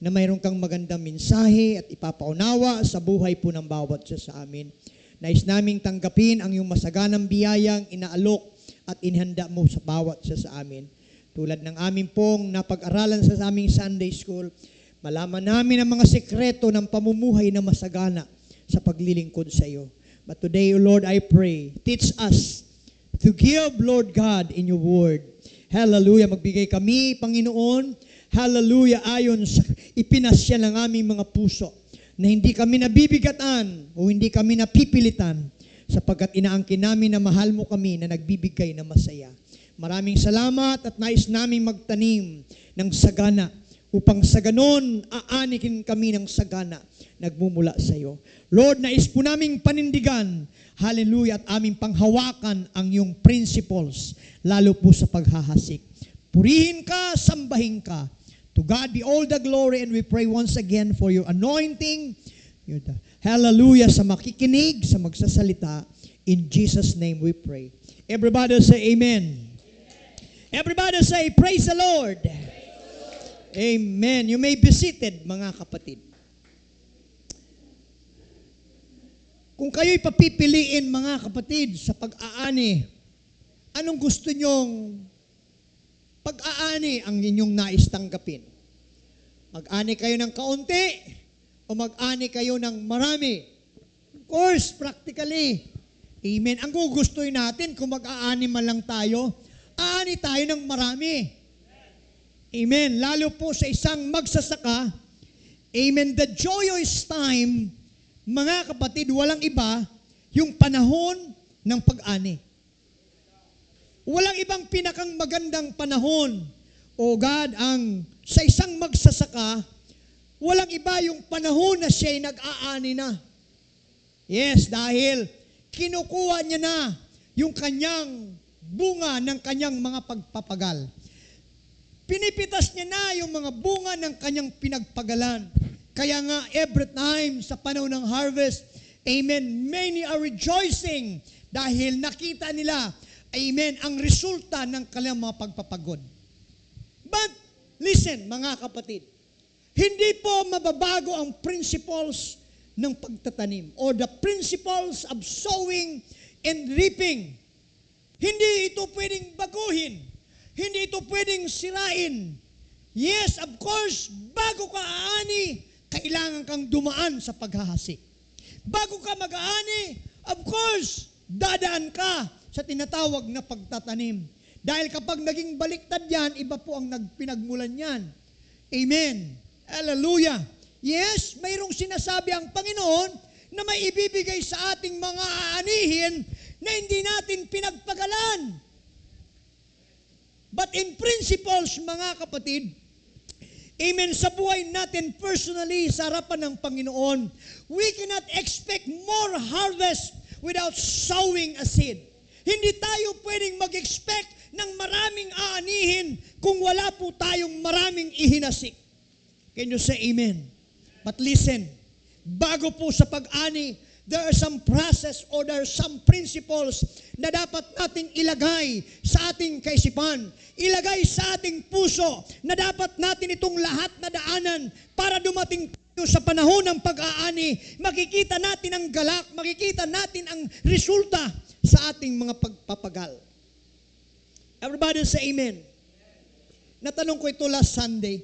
na mayroon kang magandang mensahe at ipapaunawa sa buhay po ng bawat isa sa amin. Nais naming tanggapin ang iyong masaganang biyayang inaalok at inihanda mo sa bawat isa sa amin. Tulad ng amin pong napag-aralan sa aming Sunday School, malaman namin ang mga sekreto ng pamumuhay na masagana sa paglilingkod sa iyo. But today, O Lord, I pray, teach us to give, Lord God, in your word. Hallelujah. Magbigay kami, Panginoon, hallelujah, ayon sa ipinasya ng aming mga puso, na hindi kami nabibigatan o hindi kami napipilitan, sapagkat inaangkin namin na mahal mo kami na nagbibigay na masaya. Maraming salamat at nais namin magtanim ng sagana upang sa ganon aanikin kami ng sagana nagmumula sa iyo. Lord, nais po naming panindigan, hallelujah, at aming panghawakan ang iyong principles, lalo po sa paghahasik. Purihin ka, sambahin ka. To God be all the glory, and we pray once again for your anointing. Hallelujah, sa makikinig, sa magsasalita. In Jesus' name we pray. Everybody say amen. Everybody say, praise the Lord. Amen. You may be seated, mga kapatid. Kung kayo'y papipiliin, mga kapatid, sa pag-aani, anong gusto nyong pag-aani ang inyong nais tanggapin? Mag-ani kayo ng kaunti o mag-ani kayo ng marami? Of course, practically. Amen. Ang gugustuhin natin kung mag-aani man lang tayo, aani tayo ng marami. Amen. Lalo po sa isang magsasaka, amen, the joyous time, mga kapatid, walang iba, yung panahon ng pag-ani. Walang ibang pinakang magandang panahon, o God, ang sa isang magsasaka, walang iba yung panahon na siya'y nag-aani na. Yes, dahil kinukuha niya na yung kanyang bunga ng kanyang mga pagpapagal. Pinipitas niya na yung mga bunga ng kanyang pinagpagalan. Kaya nga, every time sa panahon ng harvest, amen, many are rejoicing dahil nakita nila, amen, ang resulta ng kanilang mga pagpapagod. But, listen, mga kapatid, hindi po mababago ang principles ng pagtatanim or the principles of sowing and reaping. Hindi ito pwedeng baguhin. Hindi ito pwedeng sirain. Yes, of course, bago ka aani, kailangan kang dumaan sa paghahasik. Bago ka mag-aani, of course, dadaan ka sa tinatawag na pagtatanim. Dahil kapag naging baliktad yan, iba po ang pinagmulan yan. Amen. Hallelujah. Yes, mayroong sinasabi ang Panginoon na may ibibigay sa ating mga aanihin na hindi natin pinagpagalan. But in principles, mga kapatid, amen, sa buhay natin personally, sa harapan ng Panginoon, we cannot expect more harvest without sowing a seed. Hindi tayo pwedeng mag-expect ng maraming aanihin kung wala po tayong maraming ihinasik. Can you say amen? But listen, bago po sa pag-ani, there are some process or there are some principles na dapat nating ilagay sa ating kaisipan, ilagay sa ating puso, na dapat natin itong lahat na daanan para dumating tayo sa panahon ng pag-aani, makikita natin ang galak, makikita natin ang resulta sa ating mga pagpapagal. Everybody say amen. Natanong ko ito last Sunday.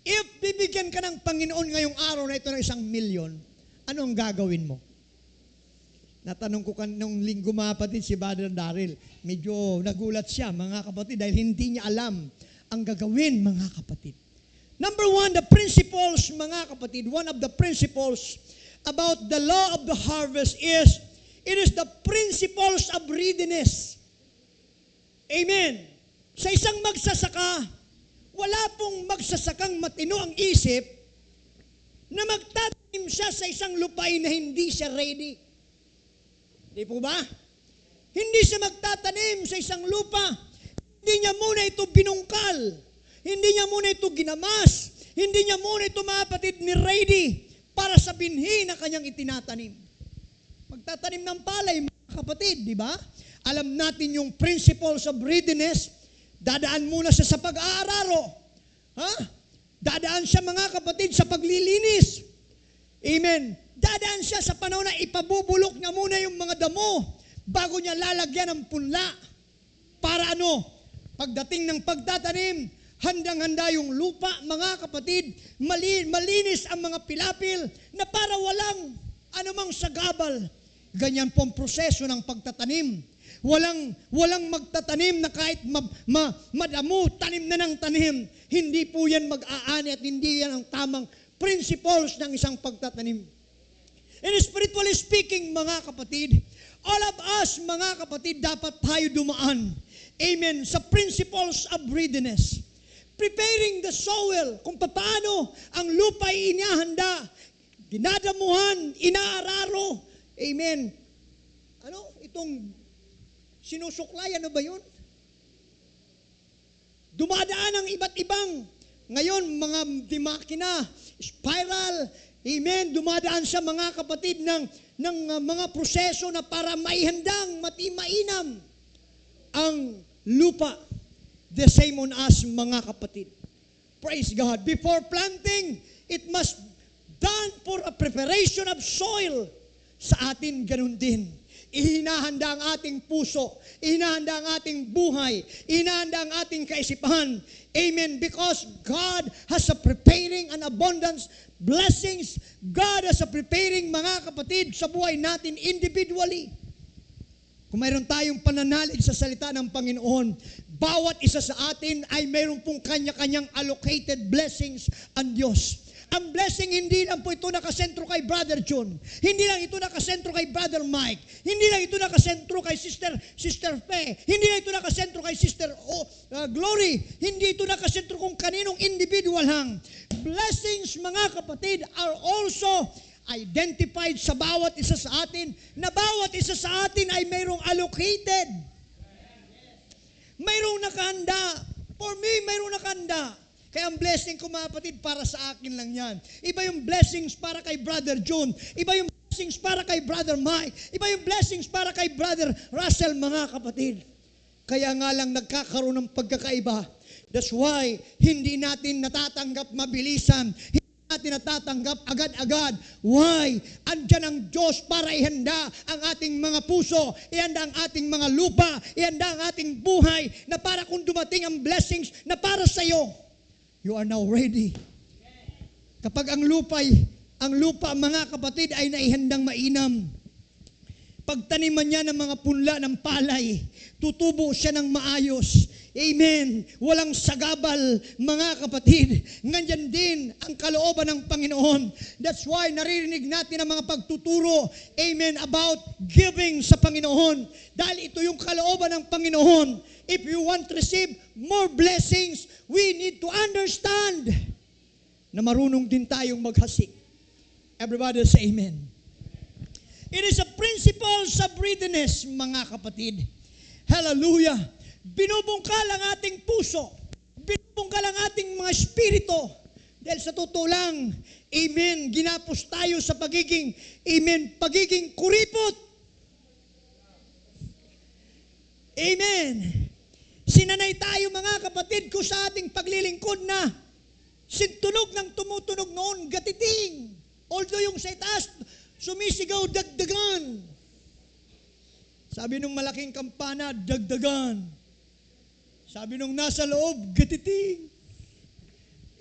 If bibigyan ka ng Panginoon ngayong araw na ito ng 1 milyon, ano ang gagawin mo? Natanong ko nung linggo, mga kapatid, si Brother Daryl. Medyo nagulat siya, mga kapatid, dahil hindi niya alam ang gagawin, mga kapatid. Number one, the principles, mga kapatid, one of the principles about the law of the harvest is, it is the principles of readiness. Amen. Sa isang magsasaka, wala pong magsasakang matino ang isip na magtatanim siya sa isang lupain na hindi siya ready. Di po ba? Hindi siya magtatanim sa isang lupa. Hindi niya muna ito binungkal. Hindi niya muna ito ginamas. Hindi niya muna ito, mga kapatid, ni-ready para sa binhi na kanyang itinatanim. Magtatanim ng palay, mga kapatid, di ba? Alam natin yung principles of readiness. Dadaan muna siya sa pag-aararo. Ha? Dadaan siya mga kapatid sa paglilinis. Amen. Dadaan siya sa panahon na ipabubulok niya muna yung mga damo bago niya lalagyan ng punla. Para ano? Pagdating ng pagtatanim, handang-handa yung lupa, mga kapatid, malinis ang mga pilapil na para walang anumang sagabal. Ganyan po ang proseso ng pagtatanim. Walang magtatanim na kahit madamo, tanim na ng tanim. Hindi po yan mag-aani at hindi yan ang tamang principles ng isang pagtatanim. And spiritually speaking, mga kapatid, all of us, mga kapatid, dapat tayo dumaan. Amen. Sa principles of readiness. Preparing the soil, kung paano ang lupa ay inihanda, dinadamuhan, inaararo. Amen. Itong sinusuklay, ano ba yun? Dumadaan ang iba't ibang, ngayon, mga makina, spiral, amen, dumadaan sa mga kapatid ng mga proseso na para maihandang, mainam ang lupa. The same on us, mga kapatid. Praise God. Before planting, it must done for a preparation of soil. Sa atin, ganun din. Ihinahanda ang ating puso, ihinahanda ang ating buhay, ihinahanda ang ating kaisipan. Amen. Because God has a preparing an abundance blessings. God has a preparing, mga kapatid, sa buhay natin individually. Kung mayroon tayong pananalig sa salita ng Panginoon, bawat isa sa atin ay mayroon pong kanya-kanyang allocated blessings ang Diyos. Ang blessing, hindi lang po ito nakasentro kay Brother John. Hindi lang ito nakasentro kay Brother Mike. Hindi lang ito nakasentro kay Sister Fe. Hindi lang ito nakasentro kay Sister Glory. Hindi ito nakasentro kung kaninong individual hang. Blessings, mga kapatid, are also identified sa bawat isa sa atin, na bawat isa sa atin ay mayroong allocated. Mayroong nakahanda. For me, mayroong nakahanda. Kaya ang blessing ko, mga kapatid, para sa akin lang yan. Iba yung blessings para kay Brother John. Iba yung blessings para kay Brother Mike. Iba yung blessings para kay Brother Russell, mga kapatid. Kaya nga lang nagkakaroon ng pagkakaiba. That's why hindi natin natatanggap mabilisan. Hindi natin natatanggap agad-agad. Why? Andyan ang Diyos para ihanda ang ating mga puso, ihanda ang ating mga lupa, ihanda ang ating buhay, na para kung dumating ang blessings na para sa iyo, you are now ready. Kapag ang lupa, mga kapatid, ay naihandang mainam, pagtaniman niya ng mga punla ng palay, tutubo siya ng maayos. Amen. Walang sagabal, mga kapatid. Nganyan din ang kalooban ng Panginoon. That's why naririnig natin ang mga pagtuturo, amen, about giving sa Panginoon. Dahil ito yung kalooban ng Panginoon. If you want to receive more blessings, we need to understand na marunong din tayong maghasik. Everybody say amen. It is a principle of readiness, mga kapatid. Hallelujah. Binubungkal ang ating puso. Binubungkal ang ating mga espiritu. Dahil sa totoo lang, amen, ginapos tayo sa pagiging kuripot. Amen. Sinanay tayo, mga kapatid, ko sa ating paglilingkod na sintunog ng tumutunog noon, gatiting. Although yung sa itaas, sumisigaw, dagdagan. Sabi nung malaking kampana, dagdagan. Sabi nung nasa loob, gatiting.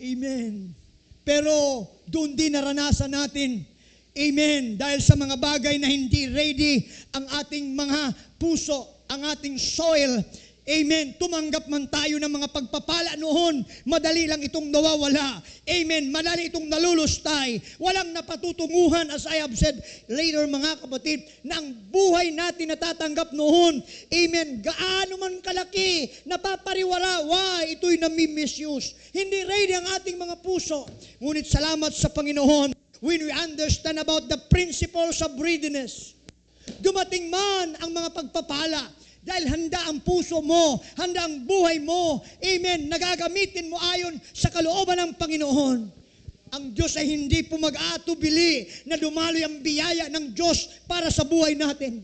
Amen. Pero doon din naranasan natin, amen, dahil sa mga bagay na hindi ready ang ating mga puso, ang ating soil. Amen. Tumanggap man tayo ng mga pagpapala noon, madali lang itong nawawala. Amen. Madali itong nalulustay. Walang napatutunguhan, as I have said later, mga kapatid, na ang buhay natin natatanggap noon, amen, gaano man kalaki, napapariwara, why? Ito'y nami-misuse. Hindi ready ang ating mga puso. Ngunit salamat sa Panginoon, when we understand about the principles of readiness, dumating man ang mga pagpapala, dahil handa ang puso mo, handa ang buhay mo, amen, nagagamitin mo ayon sa kalooban ng Panginoon. Ang Diyos ay hindi po mag-aatubili na dumaloy ang biyaya ng Diyos para sa buhay natin.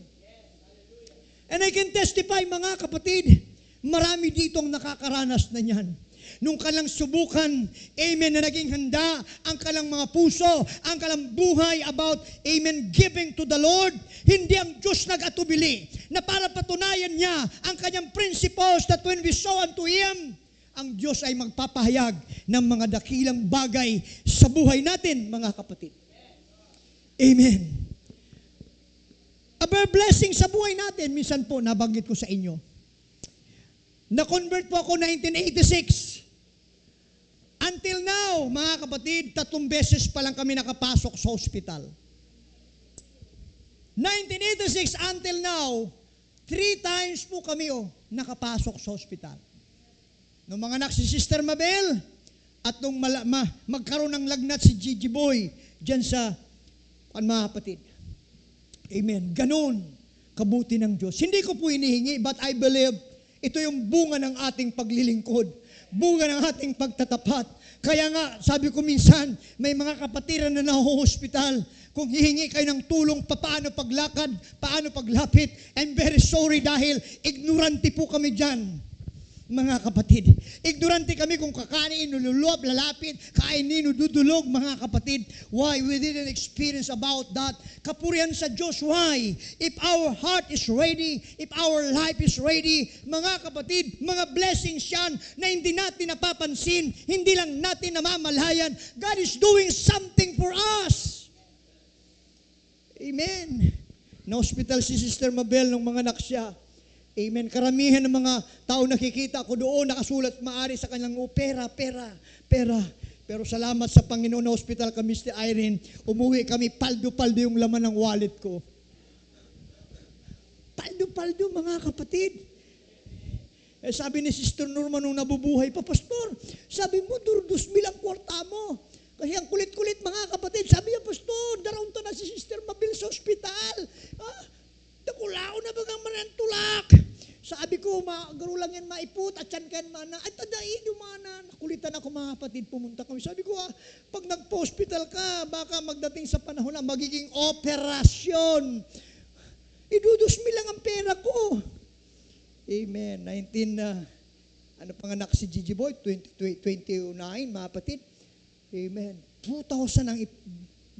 And I can testify, mga kapatid, marami ditong nakakaranas na yan. nung kalang subukan, amen, na naging handa ang kalang mga puso, ang kalang buhay about, amen, giving to the Lord, hindi ang Diyos nag-atubili na para patunayan niya ang kanyang principles that when we sow unto Him, ang Diyos ay magpapahayag ng mga dakilang bagay sa buhay natin, mga kapatid. Amen. A blessing sa buhay natin, minsan po, nabanggit ko sa inyo. Na-convert po ako 1986. Until now, mga kapatid, 3 beses pa lang kami nakapasok sa hospital. 1986 until now, 3 times po kami nakapasok sa hospital. Nung mga anak si Sister Mabel, at nung magkaroon ng lagnat si Gigi Boy, dyan sa, mga kapatid. Amen. Ganon, kabuti ng Diyos. Hindi ko po inihingi, but I believe, ito yung bunga ng ating paglilingkod, bunga ng ating pagtatapat. Kaya nga, sabi ko minsan, may mga kapatiran na nahuhospital. Kung hihingi kayo ng tulong, paano paglakad, paano paglapit, I'm very sorry dahil ignorante po kami dyan. Mga kapatid, ignorante kami kung kakanin, nululop, lalapit, kainin, dudulog, mga kapatid. Why? We didn't experience about that. Kapurihan sa Diyos. Why? If our heart is ready, if our life is ready, mga kapatid, mga blessings yan na hindi natin napapansin, hindi lang natin namamalayan. God is doing something for us. Amen. Na-hospital si Sister Mabel nung mga anak siya. Amen. Karamihan ng mga tao nakikita ko doon, nakasulat maari sa kanilang pera. Pero salamat sa Panginoon, na hospital kami, Mr. Irene, umuwi kami, paldo-paldo yung laman ng wallet ko. Paldo-paldo, mga kapatid. Sabi ni Sister Norma nung nabubuhay pa, Pastor, sabi mo, 2,000 ang kwarta mo. Kasi ang kulit-kulit, mga kapatid, sabi niya, Pastor, daraon to na si Sister Mabel sa hospital. Nakulao na bagang manantulak. Sabi ko, garo lang yan maiput, at yan kan mana. Ay, tadain yung mana. Nakulitan ako, mga kapatid, pumunta kami. Sabi ko, pag nagpo-hospital ka, baka magdating sa panahon na magiging operasyon. 2,000 lang ang pera ko. Amen. 19, panganak si Gigi Boy? 29, mga kapatid. Amen. 2,000 ang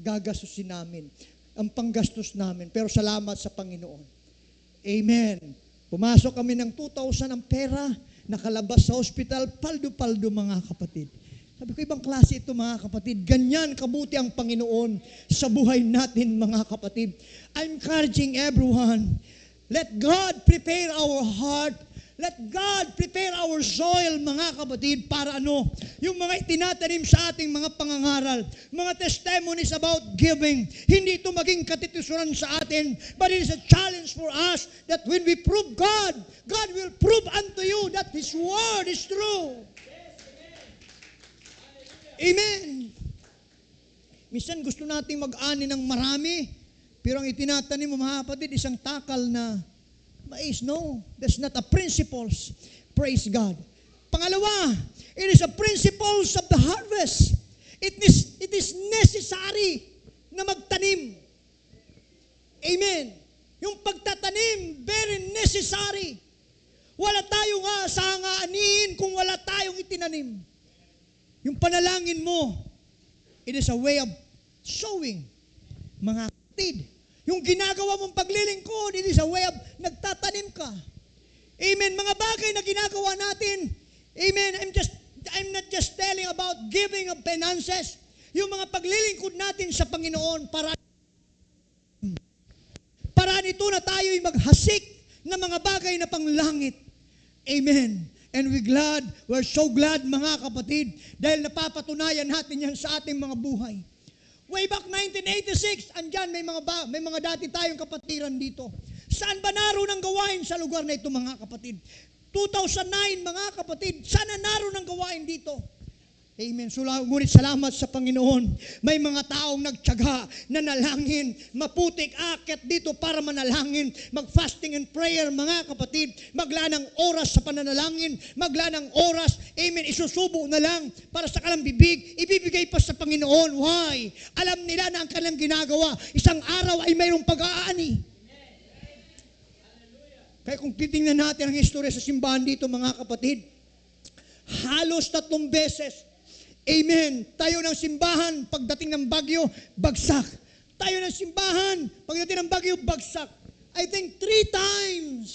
gagastusin namin. Ang panggastos namin. Pero salamat sa Panginoon. Amen. Pumasok kami ng 2,000 ang pera, nakalabas sa hospital, paldo-paldo, mga kapatid. Sabi ko, ibang klase ito, mga kapatid. Ganyan kabuti ang Panginoon sa buhay natin, mga kapatid. I'm encouraging everyone, let God prepare our heart. Let God prepare our soil, mga kapatid, para yung mga itinatanim sa ating mga pangangaral, mga testimonies about giving, hindi ito maging katitusuran sa atin, but it is a challenge for us that when we prove God, God will prove unto you that His Word is true. Amen. Minsan gusto nating mag-ani ng marami, pero ang itinatanim mo, mga kapatid, isang takal na mais. No, that's not a principles. Praise God. Pangalawa, it is a principles of the harvest. It is necessary na magtanim. Amen. Yung pagtatanim, very necessary. Wala tayong anihin kung wala tayong itinanim. Yung panalangin mo, it is a way of sowing. Mga kapatid, yung ginagawa mong paglilingkod, it is a way of nagtatanim ka. Amen. Mga bagay na ginagawa natin. Amen. I'm not just telling about giving of finances. Yung mga paglilingkod natin sa Panginoon, para nito na tayo'y maghasik ng mga bagay na panglangit. Amen. And we're so glad, mga kapatid, dahil napapatunayan natin yan sa ating mga buhay. Way back 1986, andyan may mga dati tayong kapatiran dito. Saan ba naroon ang gawain sa lugar na ito, mga kapatid? 2009, mga kapatid, sana naroon ang gawain dito. Amen. Ngunit salamat sa Panginoon. May mga taong nagtiyaga, nanalangin, maputik, akit dito para manalangin, mag-fasting and prayer, mga kapatid, maglaan ng oras sa pananalangin, maglaan ng oras, amen, isusubo na lang para sa kalang bibig, ibibigay pa sa Panginoon. Why? Alam nila na ang kanilang ginagawa, isang araw ay mayroong pag-aani. Kaya kung titingnan natin ang historya sa simbahan dito, mga kapatid, Halos 3 beses. Amen. Tayo ng simbahan, pagdating ng bagyo, bagsak. Tayo ng simbahan, pagdating ng bagyo, bagsak. I think 3 times.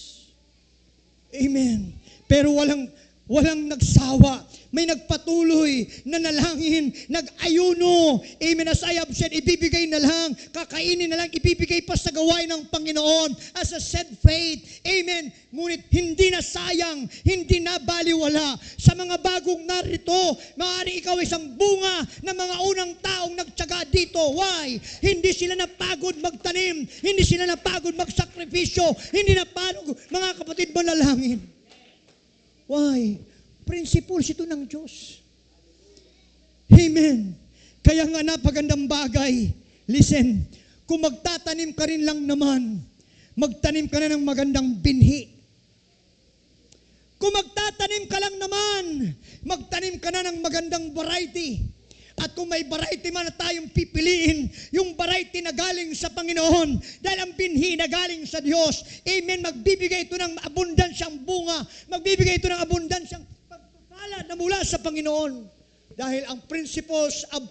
Amen. Pero walang nagsawa. May nagpatuloy na nalangin, nag-ayuno. Amen. As I have said, ibibigay na lang, kakainin na lang, ibibigay pa sa gawain ng Panginoon. As I said, faith. Amen. Ngunit hindi na sayang, hindi na baliwala. Sa mga bagong narito, maaaring ikaw isang bunga ng mga unang taong nagtyaga dito. Why? Hindi sila napagod magtanim, hindi sila napagod magsakripisyo, hindi napagod, mga kapatid, manalangin. Why? Principles ito ng Diyos. Amen. Kaya nga napagandang bagay, listen, kung magtatanim ka rin lang naman, magtanim ka na ng magandang binhi. Kung magtatanim ka lang naman, magtanim ka na ng magandang variety. At kung may variety man na tayong pipiliin, yung variety na galing sa Panginoon, dahil ang binhi na galing sa Diyos, amen, magbibigay ito ng abundansyang bunga, magbibigay ito ng abundansyang pagpapala na mula sa Panginoon. Dahil ang principles of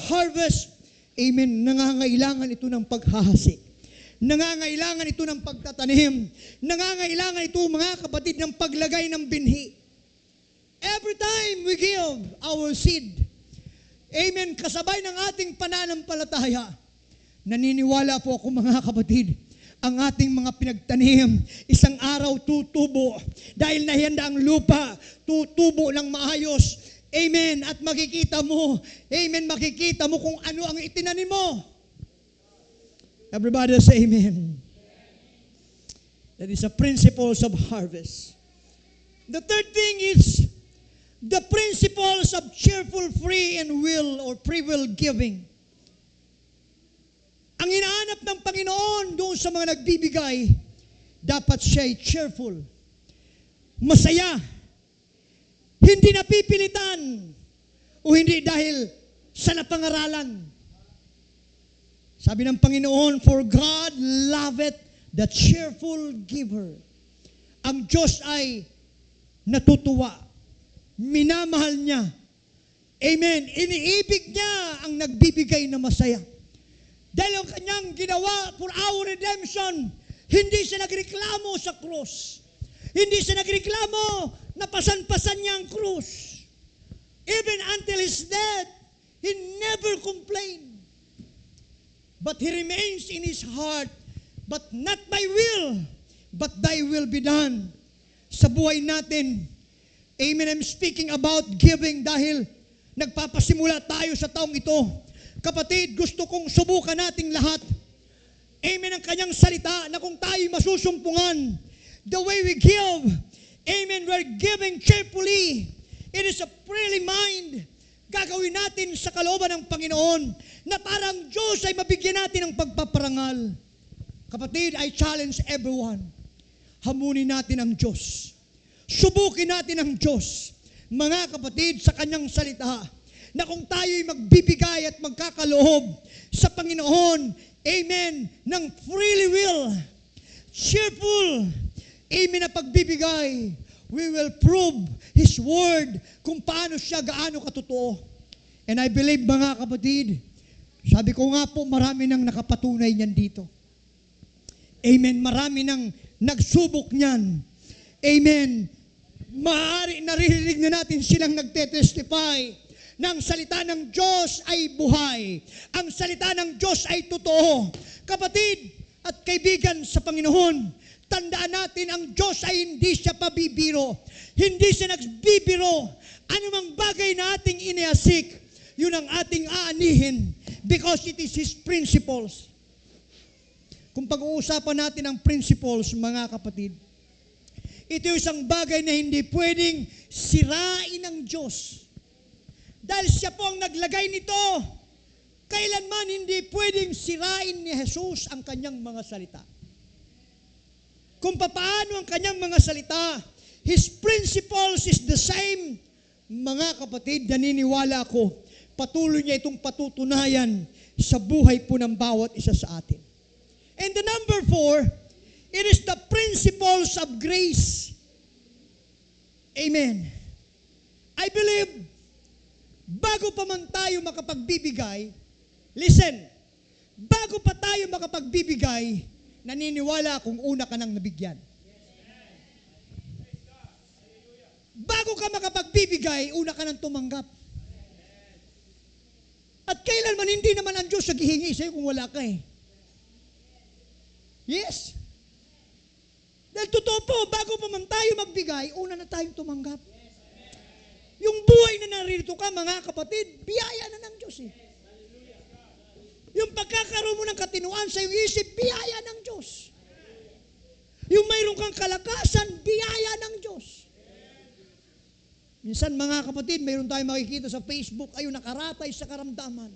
harvest, amen, nangangailangan ito ng paghahasik. Nangangailangan ito ng pagtatanim. Nangangailangan ito, mga kapatid, ng paglagay ng binhi. Every time we give our seed, amen, kasabay ng ating pananampalataya, naniniwala po ako, mga kapatid, ang ating mga pinagtanim, isang araw tutubo. Dahil nahihanda ang lupa, tutubo ng maayos. Amen. At makikita mo, amen, makikita mo kung ano ang itinanim mo. Everybody say amen. That is the principles of harvest. The third thing is the principles of cheerful free and will or free will giving. Ang hinahanap ng Panginoon doon sa mga nagbibigay, dapat siya'y cheerful, masaya, hindi napipilitan, o hindi dahil sa napangaralan. Sabi ng Panginoon, for God loveth the cheerful giver. Ang Diyos ay natutuwa, minamahal niya. Amen. Iniibig niya ang nagbibigay na masaya. Dahil ang kanyang ginawa for our redemption, hindi siya nagreklamo sa krus. Hindi siya nagreklamo na pasan-pasan niya ang krus. Even until his death, he never complained. But he remains in his heart, but not my will, but thy will be done. Sa buhay natin, amen, I'm speaking about giving dahil nagpapasimula tayo sa taong ito. Kapatid, gusto kong subukan nating lahat. Amen, ang kanyang salita na kung tayo masusumpungan, the way we give, amen, we're giving cheerfully. It is a freely mind. Gagawin natin sa kalooban ng Panginoon na parang Diyos ay mabigyan natin ng pagpaparangal. Kapatid, I challenge everyone. Hamunin natin ang Diyos. Subukin natin ang Diyos. Mga kapatid, sa kanyang salita, na kung tayo'y magbibigay at magkakaloob sa Panginoon, amen, ng freely will, cheerful, amen, na pagbibigay, we will prove His Word kung paano siya, gaano katotoo. And I believe, mga kapatid, sabi ko nga po, marami nang nakapatunay niyan dito. Amen, marami nang nagsubok niyan. Amen. Maaari, naririnig na natin silang nagtetestify na ang salita ng Diyos ay buhay. Ang salita ng Diyos ay totoo. Kapatid at kaibigan sa Panginoon, tandaan natin ang Diyos ay hindi siya pabibiro. Hindi siya nagbibiro. Anumang bagay na ating iniasik, yun ang ating aanihin because it is His principles. Kung pag-uusapan natin ang principles, mga kapatid, ito isang bagay na hindi pwedeng sirain ng Diyos. Dahil siya po ang naglagay nito, kailanman hindi pwedeng sirain ni Jesus ang kanyang mga salita. Kung paano ang kanyang mga salita, His principles is the same. Mga kapatid, naniniwala ako, patuloy niya itong patutunayan sa buhay po ng bawat isa sa atin. And the number 4, it is the principles of grace. Amen. I believe, bago pa man tayo makapagbibigay, listen, bago pa tayo makapagbibigay, naniniwala kung una ka nang nabigyan. Bago ka makapagbibigay, una ka nang tumanggap. At kailanman hindi naman ang Diyos naghihingi sa'yo kung wala ka eh. Yes. Dahil totoo po, bago pa man tayo magbigay, una na tayong tumanggap. Yung buhay na narito ka, mga kapatid, biyaya na ng Diyos eh. Yung pagkakaroon mo ng katinuan sa iyong isip, biyaya ng Diyos. Yung mayroon kang kalakasan, biyaya ng Diyos. Minsan mga kapatid, mayroon tayong makikita sa Facebook, ayun nakaratay sa karamdaman.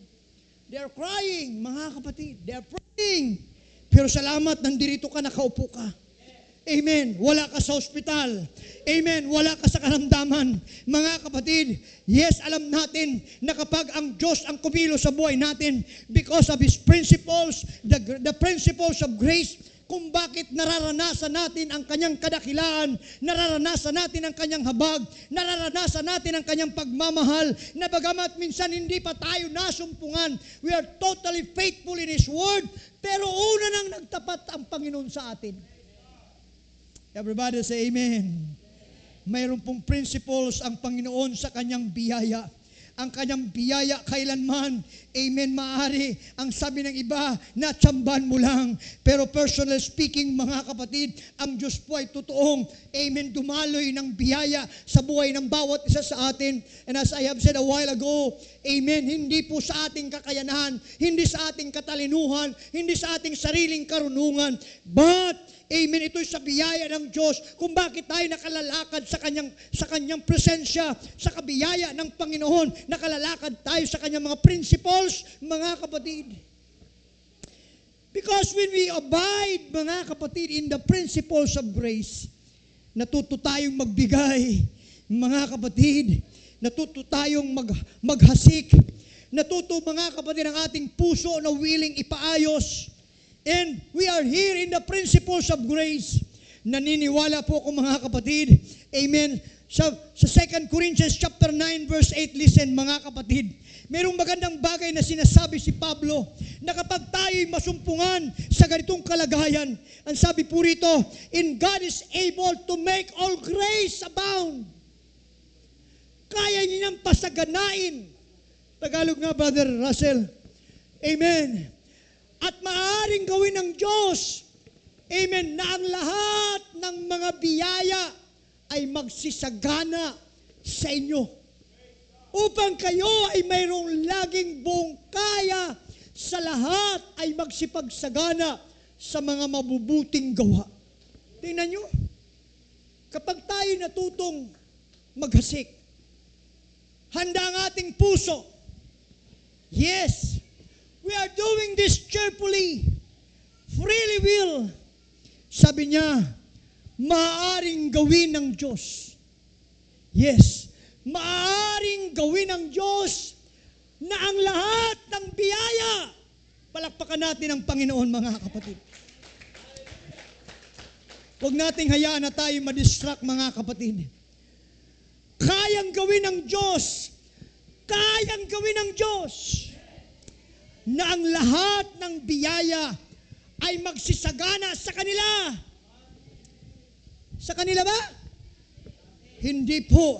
They are crying, mga kapatid. They are praying. Pero salamat, nandito ka, nakaupo ka. Amen. Wala ka sa ospital. Amen. Wala ka sa karamdaman. Mga kapatid, yes, alam natin na kapag ang Diyos ang kumilo sa buhay natin because of His principles, the principles of grace, kung bakit nararanasan natin ang kanyang kadakilaan, nararanasan natin ang kanyang habag, nararanasan natin ang kanyang pagmamahal, na bagamat minsan hindi pa tayo nasumpungan, we are totally faithful in His Word, pero una nang nagtapat ang Panginoon sa atin. Everybody say amen. Mayroon pong principles ang Panginoon sa kanyang biyaya. Ang kanyang biyaya kailanman, amen, maaari. Ang sabi ng iba, natsamban mo lang. Pero personal speaking, mga kapatid, ang Diyos po ay totoong, amen, dumaloy ng biyaya sa buhay ng bawat isa sa atin. And as I have said a while ago, amen, hindi po sa ating kakayanan, hindi sa ating katalinuhan, hindi sa ating sariling karunungan, but amen, ito'y sa biyaya ng Diyos kung bakit tayo nakalalakad sa kanyang presensya, sa kabiyaya ng Panginoon, nakalalakad tayo sa kanyang mga principles, mga kapatid. Because when we abide, mga kapatid, in the principles of grace, natuto tayong magbigay, mga kapatid, natuto tayong maghasik, natuto, mga kapatid, ang ating puso na willing ipaayos. And we are here in the principles of grace. Naniniwala po ako, mga kapatid. Amen. Sa 2 Corinthians chapter 9 verse 8, listen mga kapatid. Mayroong magandang bagay na sinasabi si Pablo na kapag tayo'y masumpungan sa ganitong kalagayan, ang sabi po rito, in God is able to make all grace abound. Kaya niya niyang pasaganain. Tagalog nga, Brother Russell. Amen. At maaaring gawin ng Diyos, amen, na ang lahat ng mga biyaya ay magsisagana sa inyo. Upang kayo ay mayroong laging buong kaya sa lahat ay magsipagsagana sa mga mabubuting gawa. Tingnan nyo, kapag tayo natutong maghasik, handa ang ating puso, yes, we are doing this cheerfully, freely will. Sabi niya, maaaring gawin ng Diyos. Yes, maaaring gawin ng Diyos na ang lahat ng biyaya. Palakpakan natin ang Panginoon, mga kapatid. Huwag nating hayaan na tayo madistract, mga kapatid. Kayang gawin ng Diyos. Kayang gawin ng Diyos na ang lahat ng biyaya ay magsisagana sa kanila. Sa kanila ba? Hindi po.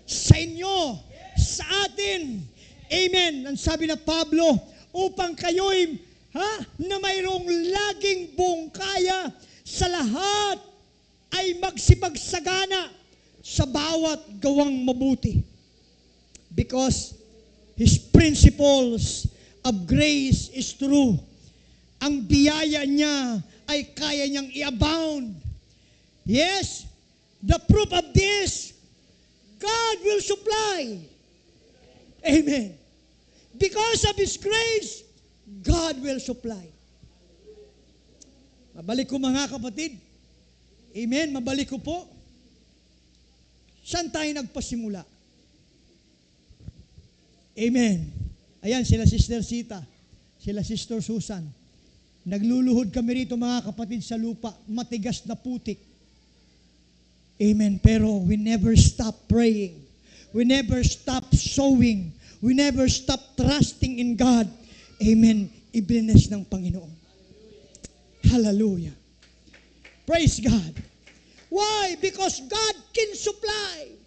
Sa inyo, sa atin. Amen. Ang sabi na Pablo, upang kayo'y na mayroong laging buong kaya sa lahat ay magsipagsagana sa bawat gawang mabuti. Because His principles of grace is true. Ang biyaya niya ay kaya niyang i-abound. Yes, the proof of this, God will supply. Amen. Because of His grace, God will supply. Mabalik ko, mga kapatid. Amen, mabalik ko po. Saan tayo nagpasimula? Amen. Ayan, sila Sister Sita, sila Sister Susan. Nagluluhod kami rito, mga kapatid, sa lupa, matigas na putik. Amen. Pero we never stop praying. We never stop sowing. We never stop trusting in God. Amen. I-bless ng Panginoon. Hallelujah. Praise God. Why? Because God can supply.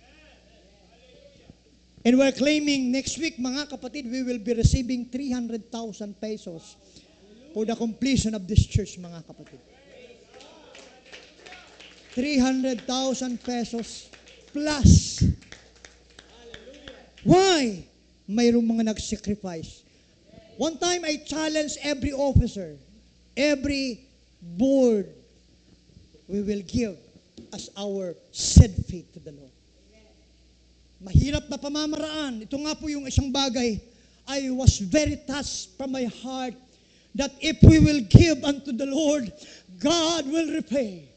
And we're claiming next week, mga kapatid, we will be receiving 300,000 pesos for the completion of this church, mga kapatid. 300,000 pesos plus. Why? Mayroong mga nag-sacrifice. One time, I challenged every officer, every board, we will give as our said faith to the Lord. Mahirap na pamamaraan. Ito nga po yung isang bagay. I was very touched from my heart that if we will give unto the Lord, God will repay.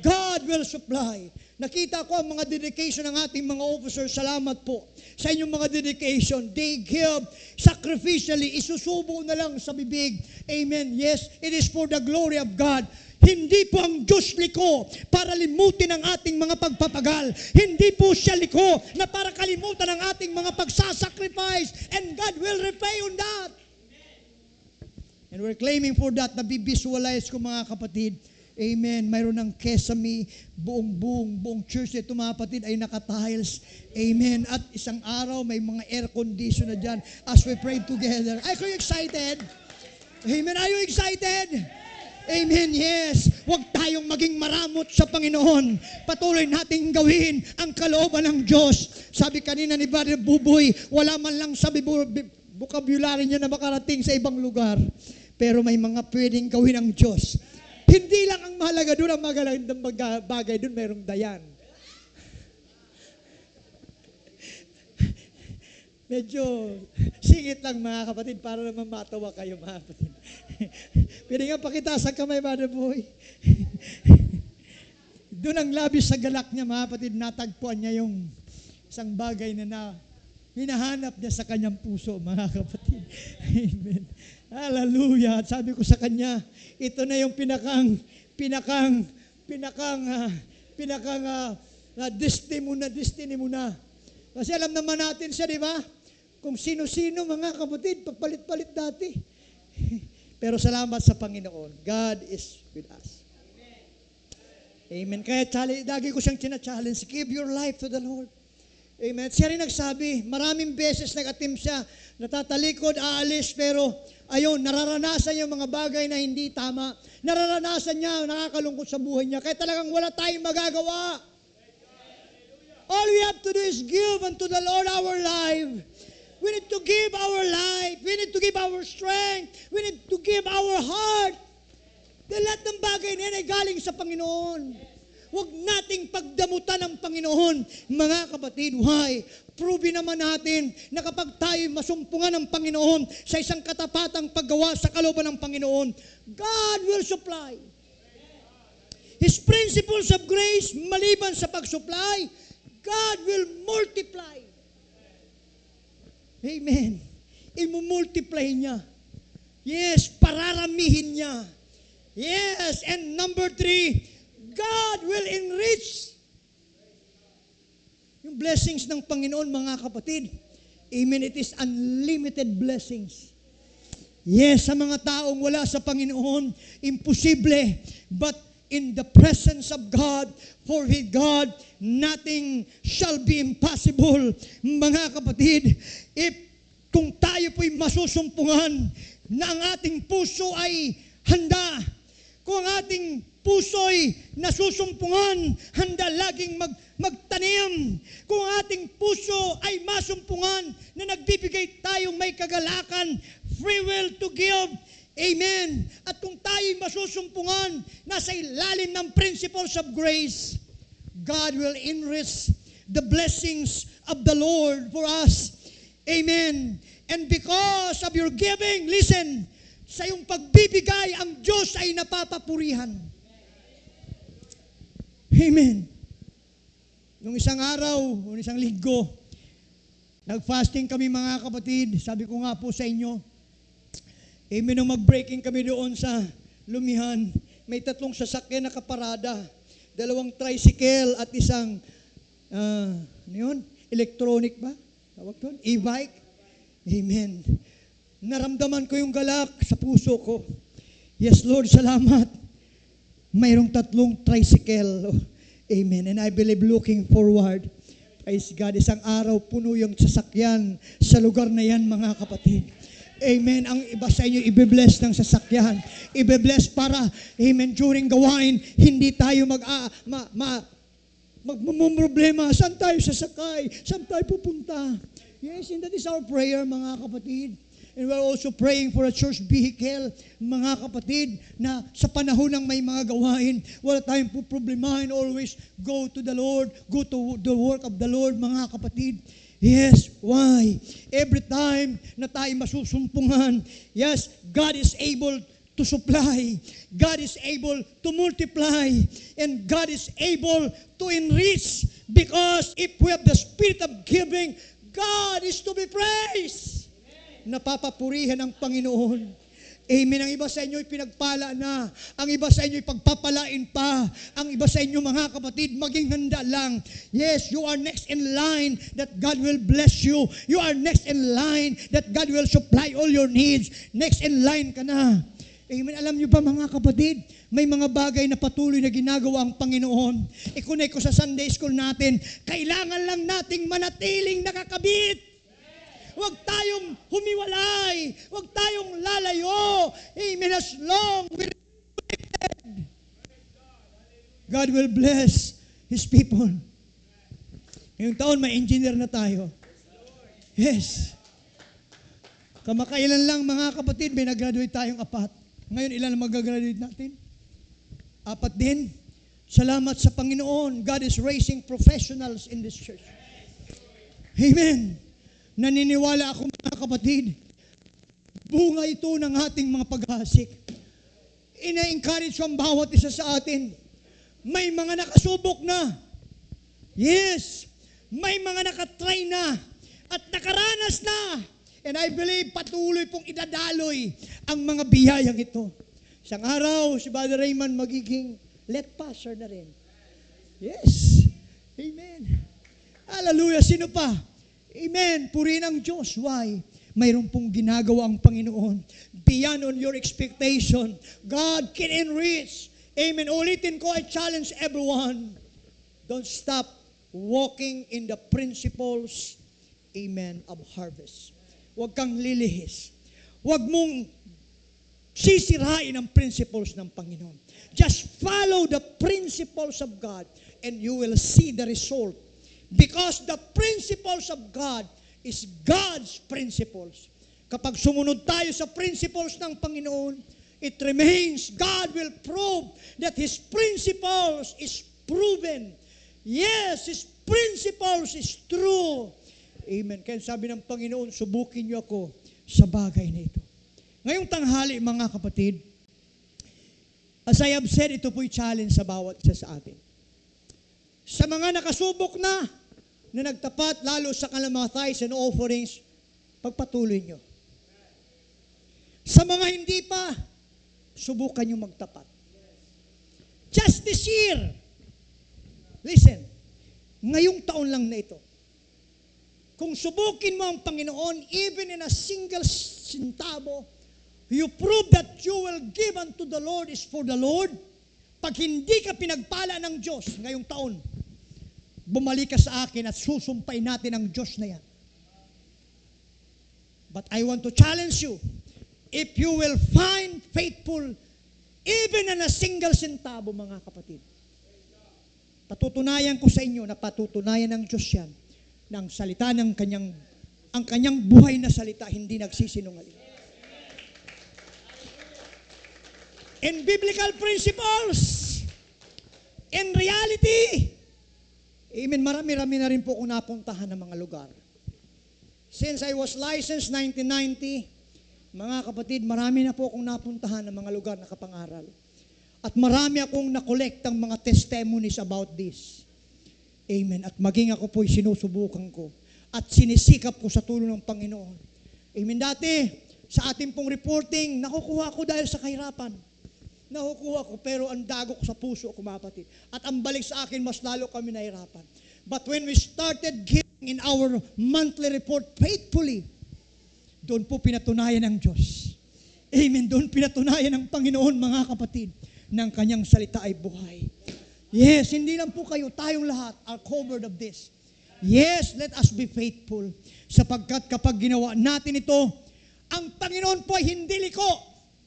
God will supply. Nakita ko ang mga dedication ng ating mga officers. Salamat po sa inyong mga dedication. They give sacrificially. Isusubo na lang sa bibig. Amen. Yes, it is for the glory of God. Hindi po ang Diyos liko para limutin ang ating mga pagpapagal. Hindi po siya liko na para kalimutan ang ating mga pagsasacrifice. And God will repay on that. And we're claiming for that na bivisualize ko, mga kapatid. Amen. Mayroon ng Kesame, buong church ito, mga kapatid, ay naka-tiles. Amen. At isang araw, may mga air condition na dyan as we pray together. Are you excited? Amen. Are you excited? Amen, yes. Huwag tayong maging maramot sa Panginoon. Patuloy nating gawin ang kalooban ng Diyos. Sabi kanina ni Brother Buboy, wala man lang sa vocabulary niya na makarating sa ibang lugar. Pero may mga pwedeng gawin ng Diyos. Hindi lang ang mahalaga doon, ang magandang bagay doon, mayroong dayan. Medyo singit lang, mga kapatid, para naman matawa kayo, mga kapatid. Pwede nga pakita sa kamay, Brother Boy. Doon ang labis sa galak niya, mga kapatid, natagpuan niya yung isang bagay na hinahanap niya sa kanyang puso, mga kapatid. Amen. Hallelujah. At sabi ko sa kanya, ito na yung pinakang destiny mo na. Kasi alam naman natin siya, di ba? Kung sino-sino, mga kapatid, pagpalit-palit dati. Pero salamat sa Panginoon. God is with us. Amen. Kaya lagi ko siyang challenge, give your life to the Lord. Amen. Siya rin nagsabi, maraming beses nag-attempt siya, natatalikod, aalis, pero ayun, nararanasan niya mga bagay na hindi tama. Nararanasan niya, nakakalungkot sa buhay niya. Kaya talagang wala tayong magagawa. All we have to do is give unto the Lord our life. We need to give our life. We need to give our strength. We need to give our heart. Dahil lahat ng bagay na yan ay galing sa Panginoon. Huwag nating pagdamutan ng Panginoon. Mga kapatid, why? Prove naman natin na kapag tayo masumpungan ng Panginoon sa isang katapatang paggawa sa kalooban ng Panginoon, God will supply. His principles of grace, maliban sa pag-supply, God will multiply. Amen. Imumultiply niya. Yes, pararamihin niya. Yes, and number 3, God will enrich. Yung blessings ng Panginoon, mga kapatid, amen, it is unlimited blessings. Yes, sa mga taong wala sa Panginoon, imposible. But in the presence of God, for with God, nothing shall be impossible. Mga kapatid, kung tayo po'y masusumpungan na ang ating puso ay handa, kung ang ating puso'y nasusumpungan, handa laging magtanim. Kung ating puso ay masumpungan na nagbibigay tayong may kagalakan, free will to give, amen. At kung tayo'y masusumpungan, nasa ilalim ng principles of grace, God will enrich the blessings of the Lord for us. Amen. And because of your giving, listen, sa iyong pagbibigay, ang Diyos ay napapapurihan. Amen. Nung isang araw, nung isang linggo, nag-fasting kami, mga kapatid. Sabi ko nga po sa inyo, amen, nung mag-breaking kami doon sa Lumihan, may 3 sasakyan na kaparada, 2 tricycle at isang, electronic ba? Tawag doon? E-bike? Amen. Naramdaman ko yung galak sa puso ko. Yes, Lord, salamat. Mayroong 3 tricycle. Amen. And I believe looking forward, praise God, isang araw puno yung sasakyan sa lugar na yan, mga kapatid. Amen. Ang iba sa inyo, ibe-bless ng sasakyan. Ibe-bless para, amen, during gawain, hindi tayo magmumroblema. Saan tayo sasakay? Saan tayo pupunta? Yes, and that is our prayer, mga kapatid. And we're also praying for a church vehicle, mga kapatid, na sa panahon ng may mga gawain, wala tayong problemahin, always go to the Lord, go to the work of the Lord, mga kapatid. Yes, why? Every time na tayo masusumpungan, yes, God is able to supply. God is able to multiply. And God is able to enrich. Because if we have the spirit of giving, God is to be praised. Napapapurihan ang Panginoon. Amen. Ang iba sa inyo pinagpala na. Ang iba sa inyo pagpapalain pa. Ang iba sa inyo, mga kapatid, maging handa lang. Yes, you are next in line that God will bless you. You are next in line that God will supply all your needs. Next in line ka na. Amen. Alam niyo ba, mga kapatid, may mga bagay na patuloy na ginagawa ang Panginoon. Ikunay ko sa Sunday school natin, kailangan lang nating manatiling nakakabit. Huwag tayong humiwalay. Huwag tayong lalayo. Amen. As long we're connected, God will bless His people. Ngayong taon, may engineer na tayo. Yes. Kamakailan lang, mga kapatid, may nag-graduate tayong 4. Ngayon, ilan ang mag-graduate natin? 4 din. Salamat sa Panginoon. God is raising professionals in this church. Amen. Naniniwala ako, mga kapatid, bunga ito ng ating mga paghasik. Ina-encourage ang bawat isa sa atin. May mga nakasubok na. Yes. May mga nakatry na. At nakaranas na. And I believe patuloy pong idadaloy ang mga biyayang ito. Isang araw, si Brother Raymond magiging let pastor na rin. Yes. Amen. Hallelujah. Sino pa? Amen. Purihin ang Diyos. Why? Mayroon pong ginagawa ang Panginoon. Beyond on your expectation. God can enrich. Amen. Ulitin ko, I challenge everyone. Don't stop walking in the principles, amen, of harvest. Huwag kang lilihis. Huwag mong sisirain ang principles ng Panginoon. Just follow the principles of God and you will see the result. Because the principles of God is God's principles. Kapag sumunod tayo sa principles ng Panginoon, it remains, God will prove that His principles is proven. Yes, His principles is true. Amen. Kaya sabi ng Panginoon, subukin niyo ako sa bagay na ito. Ngayong tanghali, mga kapatid, as I have said, ito po'y challenge sa bawat isa sa atin. Sa mga nakasubok na nagtapat, lalo sa kanilang mga tithes and offerings, pagpatuloy nyo. Sa mga hindi pa, subukan nyo magtapat. Just this year, listen, ngayong taon lang na ito, kung subukin mo ang Panginoon, even in a single centavo, you prove that you will give unto the Lord is for the Lord. Pag hindi ka pinagpala ng Diyos ngayong taon, bumalik ka sa akin at susumpay natin ang Diyos na yan. But I want to challenge you, if you will find faithful, even in a single centavo, mga kapatid, patutunayan ko sa inyo na patutunayan ng Diyos yan, ng salita ng ang kanyang buhay na salita, hindi nagsisinungaling. In biblical principles, in reality, amen, marami-rami na rin po kung napuntahan ng mga lugar. Since I was licensed 1990, mga kapatid, marami na po akong napuntahan ng mga lugar na kapangaral. At marami akong nakolektang mga testimonies about this. Amen. At maging ako po'y sinusubukan ko. At sinisikap ko sa tulong ng Panginoon. Amen. Dati, sa ating pong reporting, nakukuha ko dahil sa kahirapan. Nakukuha ko, pero ang dago ko sa puso ko, mga kapatid. At ang balik sa akin, mas lalo kami nahirapan. But when we started giving, in our monthly report faithfully, doon po pinatunayan ng Diyos. Amen. Doon pinatunayan ng Panginoon, mga kapatid, ng kanyang salita ay buhay. Yes, hindi lang po kayo, tayong lahat are covered of this. Yes, let us be faithful. Sapagkat kapag ginawa natin ito, ang Panginoon po ay hindi liko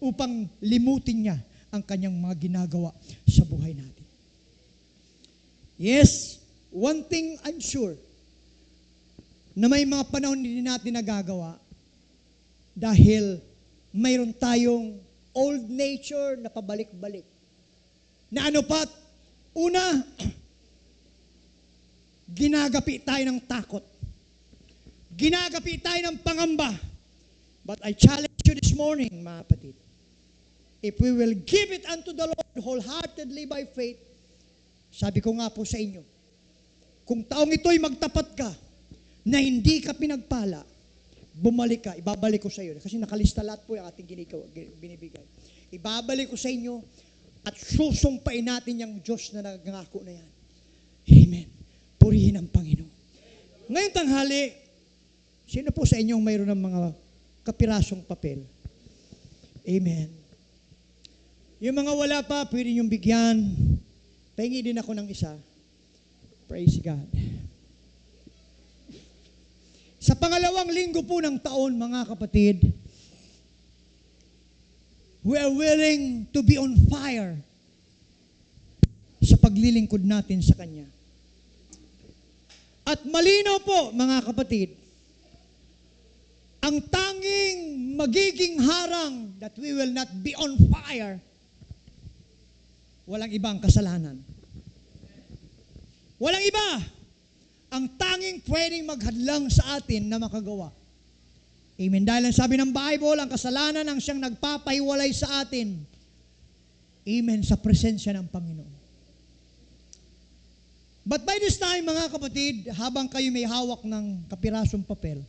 upang limutin niya ang kanyang mga ginagawa sa buhay natin. Yes, one thing I'm sure, na may mga panahon hindi natin nagagawa dahil mayroon tayong old nature na pabalik-balik. Na ano pa? Una, ginagapi tayo ng takot. Ginagapi tayo ng pangamba. But I challenge you this morning, mga kapatid, if we will give it unto the Lord wholeheartedly by faith, sabi ko nga po sa inyo, kung taong ito'y magtapat ka, na hindi ka pinagpala, bumalik ka, ibabalik ko sa iyo. Kasi nakalista lahat po yung ating binibigay. Ibabalik ko sa inyo at susumpain natin yung Diyos na nagangako na yan. Amen. Purihin ang Panginoon. Ngayon tanghali, sino po sa inyong mayroon ng mga kapirasong papel? Amen. Yung mga wala pa, pwede niyong bigyan. Pahingi din ako ng isa. Praise God. Sa pangalawang linggo po ng taon, mga kapatid, we are willing to be on fire sa paglilingkod natin sa Kanya. At malinaw po, mga kapatid, ang tanging magiging harang that we will not be on fire, walang ibang kasalanan. Walang iba. Ang tanging pwedeng maghadlang sa atin na makagawa. Amen. Dahil ang sabi ng Bible, ang kasalanan ang siyang nagpapahiwalay sa atin. Amen. Sa presensya ng Panginoon. But by this time, mga kapatid, habang kayo may hawak ng kapirasong papel,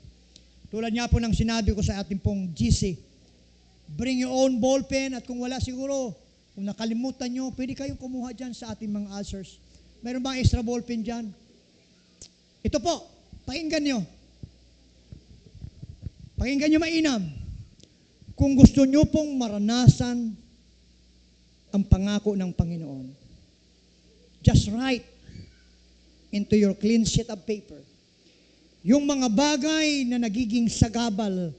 tulad niya po ng sinabi ko sa ating pong GC, bring your own ballpen at kung wala siguro, kung nakalimutan nyo, pwede kayong kumuha dyan sa ating mga ushers. Mayroon bang extra ballpen dyan? Ito po, pakinggan nyo. Pakinggan nyo mainam. Kung gusto nyo pong maranasan ang pangako ng Panginoon, just write into your clean sheet of paper yung mga bagay na nagiging sagabal,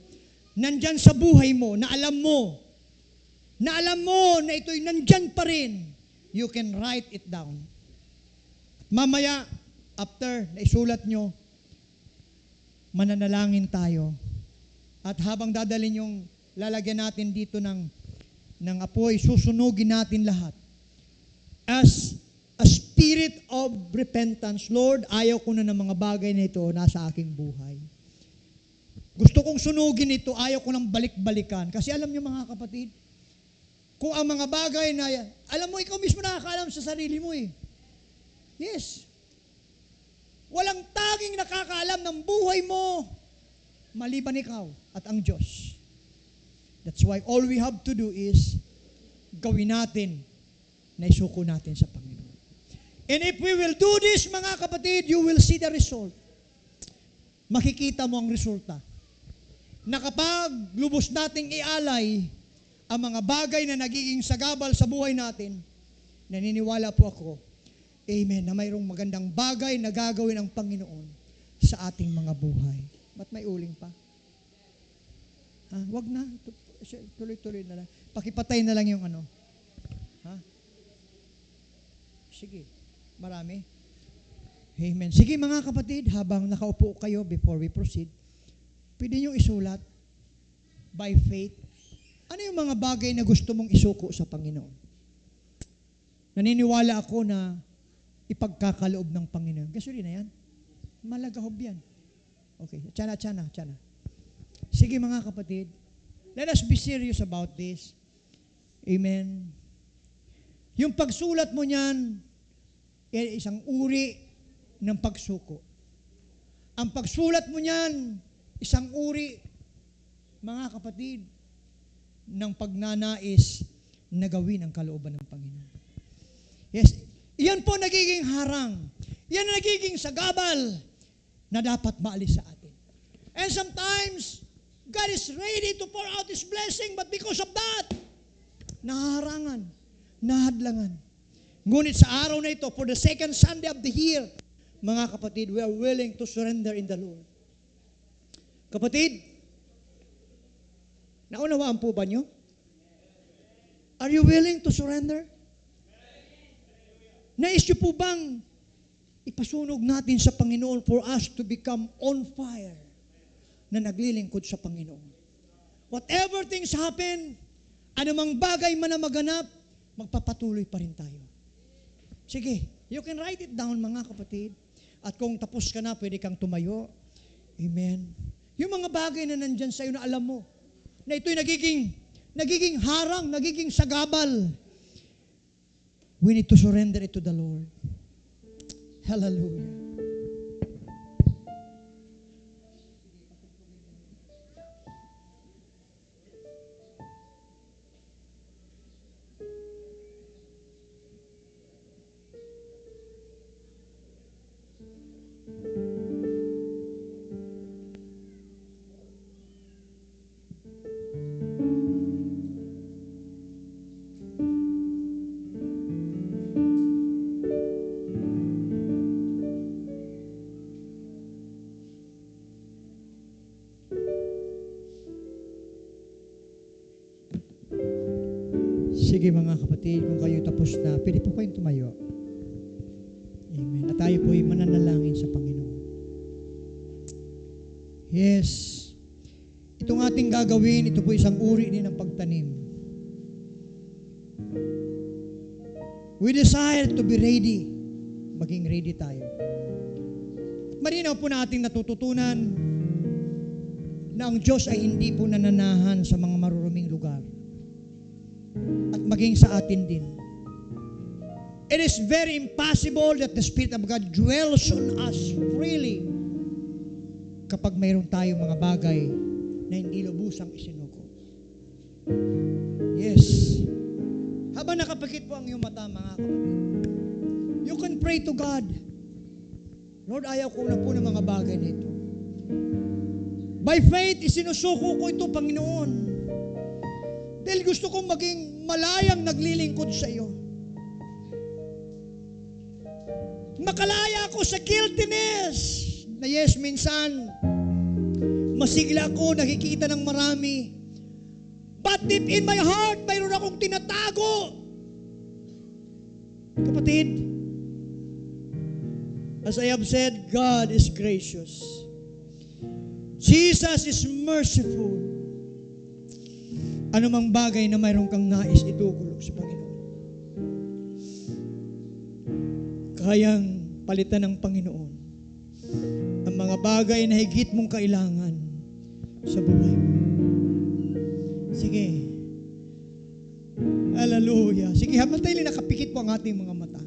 nandyan sa buhay mo, na alam mo na ito'y nandyan pa rin, you can write it down. Mamaya, after naisulat nyo, mananalangin tayo. At habang dadalhin yung lalagyan natin dito ng apoy, susunugin natin lahat. As a spirit of repentance, Lord, ayaw ko na ng mga bagay na ito nasa aking buhay. Gusto kong sunugin ito, ayaw ko nang balik-balikan. Kasi alam niyo mga kapatid, kung ang mga bagay na, alam mo, ikaw mismo nakakaalam sa sarili mo eh. Yes. Walang tanging nakakaalam ng buhay mo maliban ikaw at ang Diyos. That's why all we have to do is gawin natin na isuko natin sa Panginoon. And if we will do this, mga kapatid, you will see the result. Makikita mo ang resulta. Na kapag lubos nating ialay ang mga bagay na nagiging sagabal sa buhay natin, naniniwala po ako, amen, na mayroong magandang bagay na gagawin ang Panginoon sa ating mga buhay. Ba't may uling pa? Wag na. Tuloy-tuloy na lang. Pakipatay na lang yung ano. Sige. Marami. Amen. Sige mga kapatid, habang nakaupo kayo before we proceed, pwede nyo isulat by faith. Ano yung mga bagay na gusto mong isuko sa Panginoon? Naniniwala ako na ipagkakaloob ng Panginoon. Gasolina yan. Malagahob yan. Okay. Tsana. Sige mga kapatid, let us be serious about this. Amen. Yung pagsulat mo niyan, isang uri ng pagsuko. Ang pagsulat mo niyan, isang uri, mga kapatid, ng pagnanais na gawin ang kalooban ng Panginoon. Yes, iyan po nagiging harang. Yan nagiging sagabal na dapat maalis sa atin. And sometimes, God is ready to pour out His blessing, but because of that, naharangan, nahadlangan. Ngunit sa araw na ito, for the second Sunday of the year, mga kapatid, we are willing to surrender in the Lord. Kapatid, naunawaan po ba nyo? Are you willing to surrender? Nais nyo po bang ipasunog natin sa Panginoon for us to become on fire na naglilingkod sa Panginoon? Whatever things happen, anumang bagay man na maganap, magpapatuloy pa rin tayo. Sige, you can write it down mga kapatid. At kung tapos ka na, pwede kang tumayo. Amen. Yung mga bagay na nandyan sa'yo na alam mo, na ito'y nagiging harang, nagiging sagabal. We need to surrender it to the Lord. Hallelujah. Sige mga kapatid, kung kayo tapos na, pwede po kayong tumayo. Amen. At tayo po'y mananalangin sa Panginoon. Yes. Itong ating gagawin, ito po isang uri din ng pagtanim. We desire to be ready. Maging ready tayo. Marinaw po nating natututunan na ang Diyos ay hindi po nananahan sa mga maruruming lugar. At maging sa atin din. It is very impossible that the Spirit of God dwells on us freely kapag mayroon tayong mga bagay na hindi lubusang isinuko. Yes. Habang nakapikit po ang iyong mata, mga kapatid, you can pray to God. Lord, ayaw ko na po ng mga bagay nito. By faith, isinusuko ko ito, Panginoon. Dahil gusto kong maging malayang naglilingkod sa iyo. Makalaya ako sa guiltiness. Na yes, minsan, masigla ako, nakikita ng marami. But deep in my heart, mayroon akong tinatago. Kapatid, as I have said, God is gracious. Jesus is merciful. Anumang bagay na mayroon kang nais itutulog sa Panginoon, kayang palitan ng Panginoon ang mga bagay na higit mong kailangan sa buhay mo. Sige. Hallelujah. Sige, habang tayo nakapikit po ang ating mga mata.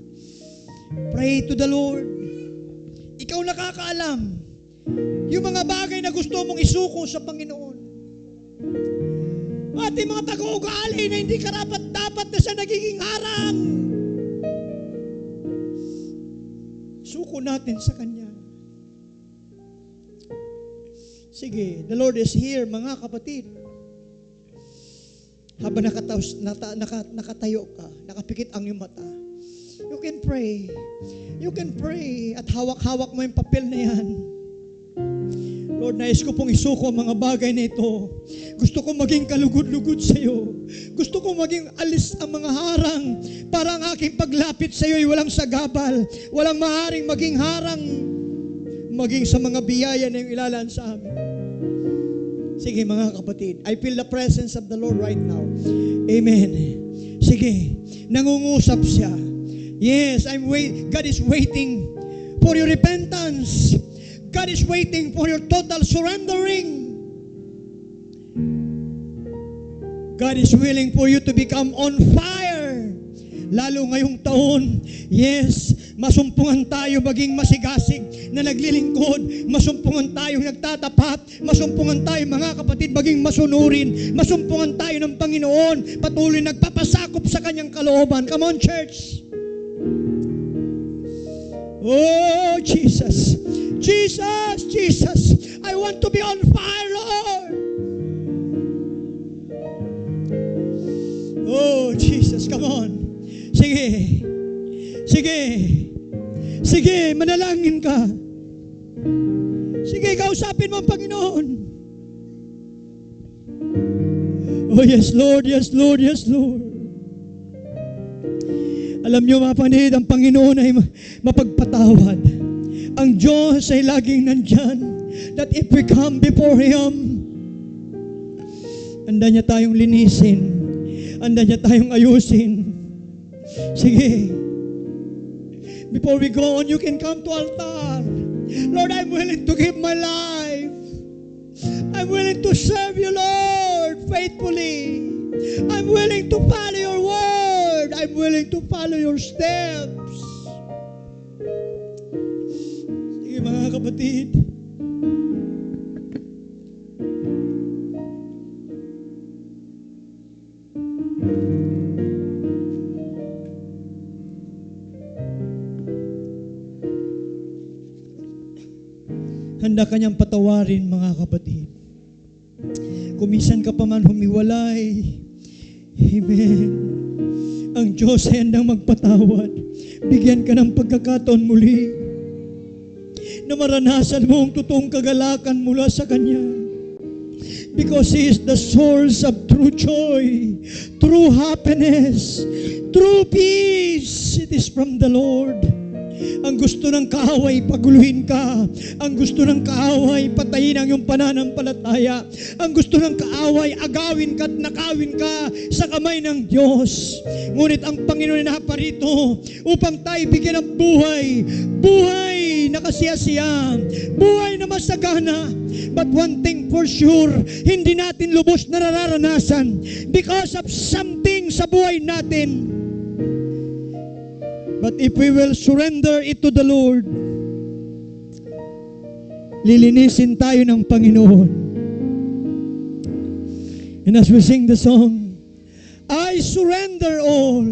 Pray to the Lord. Ikaw nakakaalam yung mga bagay na gusto mong isuko sa Panginoon. Ating mga taga-ugali na hindi karapat-dapat na siya nagiging harang. Suko natin sa Kanya. Sige, the Lord is here, mga kapatid. Habang nakatayo ka, nakapikit ang iyong mata, you can pray. You can pray at hawak-hawak mo yung papel na yan. Lord, nais ko pong isuko ang mga bagay na ito. Gusto ko maging kalugod-lugod sa iyo. Gusto ko maging alis ang mga harang para ang aking paglapit sa iyo ay walang sagabal. Walang maaaring maging harang maging sa mga biyaya na yung ilalaan sa amin. Sige mga kapatid, I feel the presence of the Lord right now. Amen. Sige, nangungusap siya. Yes, God is waiting for your repentance. God is waiting for your total surrendering. God is willing for you to become on fire. Lalo ngayong taon, yes, masumpungan tayo maging masigasig na naglilingkod. Masumpungan tayo nagtatapat. Masumpungan tayo mga kapatid maging masunurin. Masumpungan tayo ng Panginoon. Patuloy nagpapasakop sa Kanyang kalooban. Come on, church. Oh, Jesus. Jesus, Jesus, I want to be on fire, Lord. Oh, Jesus, come on. Sige. Sige. Sige, manalangin ka. Sige, kausapin mo ang Panginoon. Oh, yes, Lord, yes, Lord, yes, Lord. Alam niyo, mga panid, ang Panginoon ay mapagpatawad. Ang Diyos ay laging nandyan. That if we come before Him, handa niya tayong linisin. Handa niya tayong ayusin. Sige. Before we go on, you can come to altar. Lord, I'm willing to give my life. I'm willing to serve you, Lord, faithfully. I'm willing to follow your word. I'm willing to follow your steps. Sige, mga kapatid. Handa ka niyang patawarin, mga kapatid. Kung minsan ka pa man humiwalay, amen, ang Diyos ay handang magpatawad. Bigyan ka ng pagkakataon muli na maranasan mo ang totoong kagalakan mula sa Kanya. Because He is the source of true joy, true happiness, true peace. It is from the Lord. Ang gusto ng kaaway, paguluhin ka. Ang gusto ng kaaway, patayin ang iyong pananampalataya. Ang gusto ng kaaway, agawin ka at nakawin ka sa kamay ng Diyos. Ngunit ang Panginoon ay naparito upang tayo bigyan ng buhay. Buhay na kasiyasiya. Buhay na masagana. But one thing for sure, hindi natin lubos na nararanasan because of something sa buhay natin. But if we will surrender it to the Lord, lilinisin tayo ng Panginoon. And as we sing the song, I surrender all.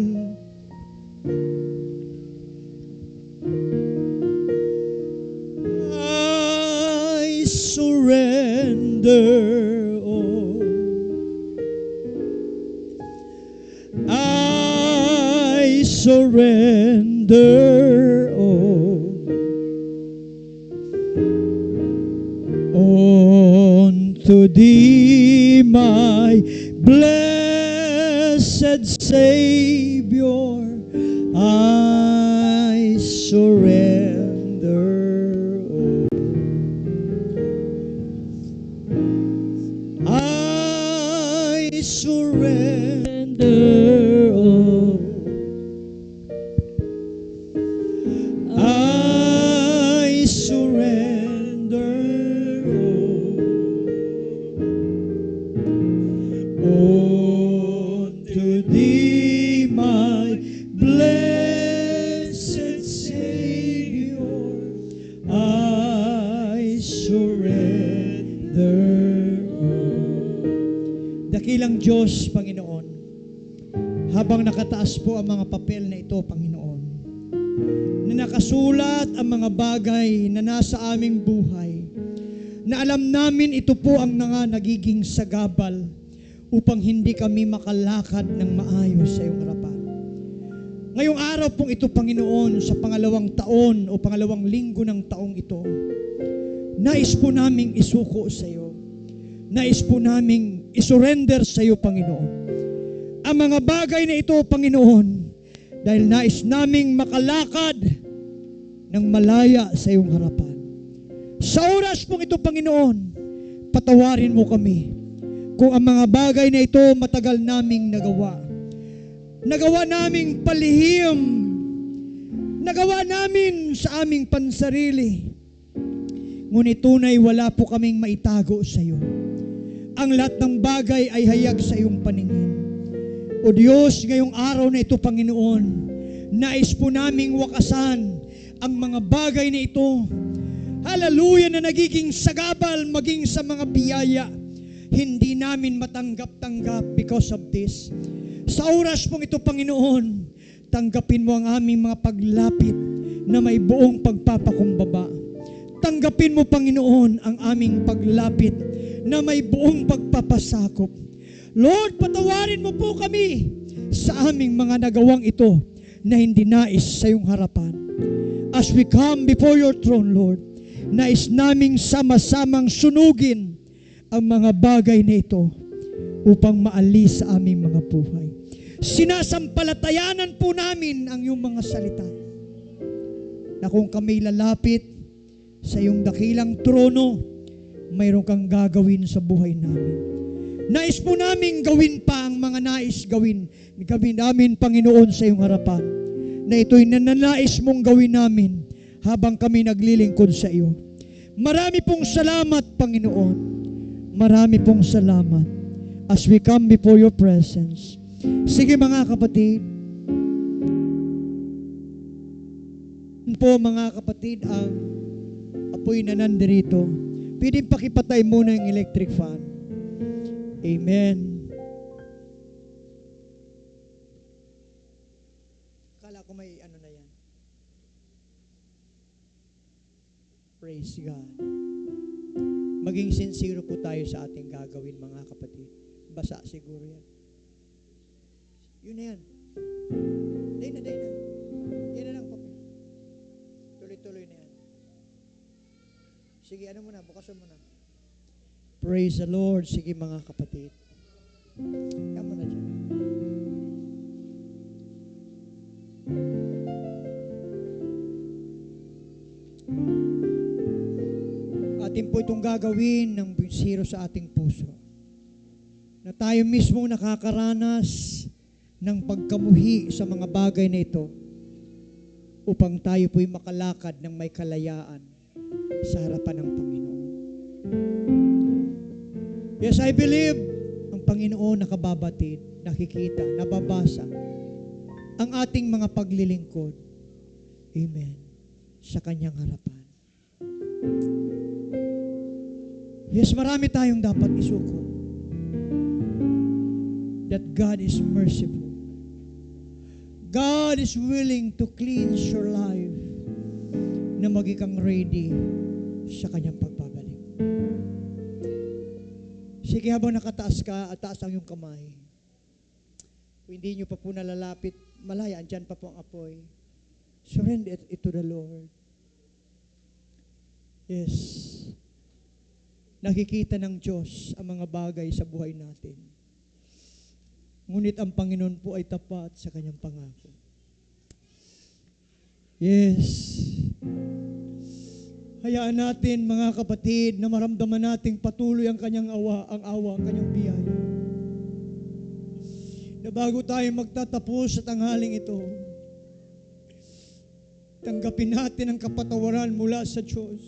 I surrender all. I surrender all. Unto Thee, my blessed Savior, I surrender all. I surrender all. I surrender all. Unto Thee, my blessed Savior, I surrender all. Dakilang Diyos, Panginoon, habang nakataas po ang mga papel na ito, Panginoon, na nakasulat ang mga bagay na nasa aming buhay, na alam namin ito po ang nagiging sagabal upang hindi kami makalakad ng maayos sa iyong harapan. Ngayong araw pong ito, Panginoon, sa pangalawang taon o pangalawang linggo ng taong ito, nais po naming isuko sa iyo. Nais po naming isurrender sa iyo, Panginoon. Ang mga bagay na ito, Panginoon, dahil nais naming makalakad ng malaya sa iyong harapan. Sa oras pong ito, Panginoon, patawarin mo kami kung ang mga bagay na ito matagal naming nagawa. Nagawa naming palihim. Nagawa namin sa aming pansarili. Ngunit tunay wala po kaming maitago sa iyo. Ang lahat ng bagay ay hayag sa iyong paningin. O Diyos, ngayong araw na ito, Panginoon, nais po naming wakasan ang mga bagay na ito. Hallelujah, na nagiging sagabal maging sa mga biyaya. Hindi namin matanggap-tanggap because of this. Sa oras pong ito, Panginoon, tanggapin mo ang aming mga paglapit na may buong pagpapakumbaba. Tanggapin mo, Panginoon, ang aming paglapit na may buong pagpapasakop. Lord, patawarin mo po kami sa aming mga nagawang ito na hindi nais sa iyong harapan. As we come before your throne, Lord, nais naming sama-samang sunugin ang mga bagay na ito upang maalis sa aming mga buhay. Sinasampalatayanan po namin ang iyong mga salita na kung kami lalapit sa iyong dakilang trono, mayroon kang gagawin sa buhay namin. Nais po namin gawin pa ang mga nais gawin namin, Panginoon, sa iyong harapan, na ito'y nananais mong gawin namin habang kami naglilingkod sa iyo. Marami pong salamat, Panginoon. Marami pong salamat as we come before your presence. Sige mga kapatid, po mga kapatid, ang apoy na nandirito, pwedeng pakipatay muna yung electric fan. Amen. Akala ko may ano na yan. Praise God. Maging sincere po tayo sa ating gagawin, mga kapatid. Basa siguro yan. Yun na yan. Day na. Yan na lang, Papa. Tuloy-tuloy na yan. Sige, ano muna, bukasan mo na. Praise the Lord. Sige mga kapatid. Kama na dyan. Atin po itong gagawin ng sincero sa ating puso. Na tayo mismo nakakaranas ng pagkamuhi sa mga bagay na ito upang tayo po'y makalakad ng may kalayaan sa harapan ng Panginoon. Yes, I believe ang Panginoon nakababatid, nakikita, nababasa ang ating mga paglilingkod. Amen. Sa Kanyang harapan. Yes, marami tayong dapat isuko. That God is merciful. God is willing to cleanse your life na maging kang ready sa Kanyang pagbabalik. Sige, habang nakataas ka, at taas ang iyong kamay. Kung hindi nyo pa po nalalapit, malaya, andyan pa po ang apoy. Surrender it to the Lord. Yes. Nakikita ng Diyos ang mga bagay sa buhay natin. Ngunit ang Panginoon po ay tapat sa Kanyang pangako. Yes. Hayaan natin, mga kapatid, na maramdaman nating patuloy ang Kanyang awa, ang Kanyang biyaya. Na bago tayo magtatapos sa tanghaling ito, tanggapin natin ang kapatawaran mula sa Diyos.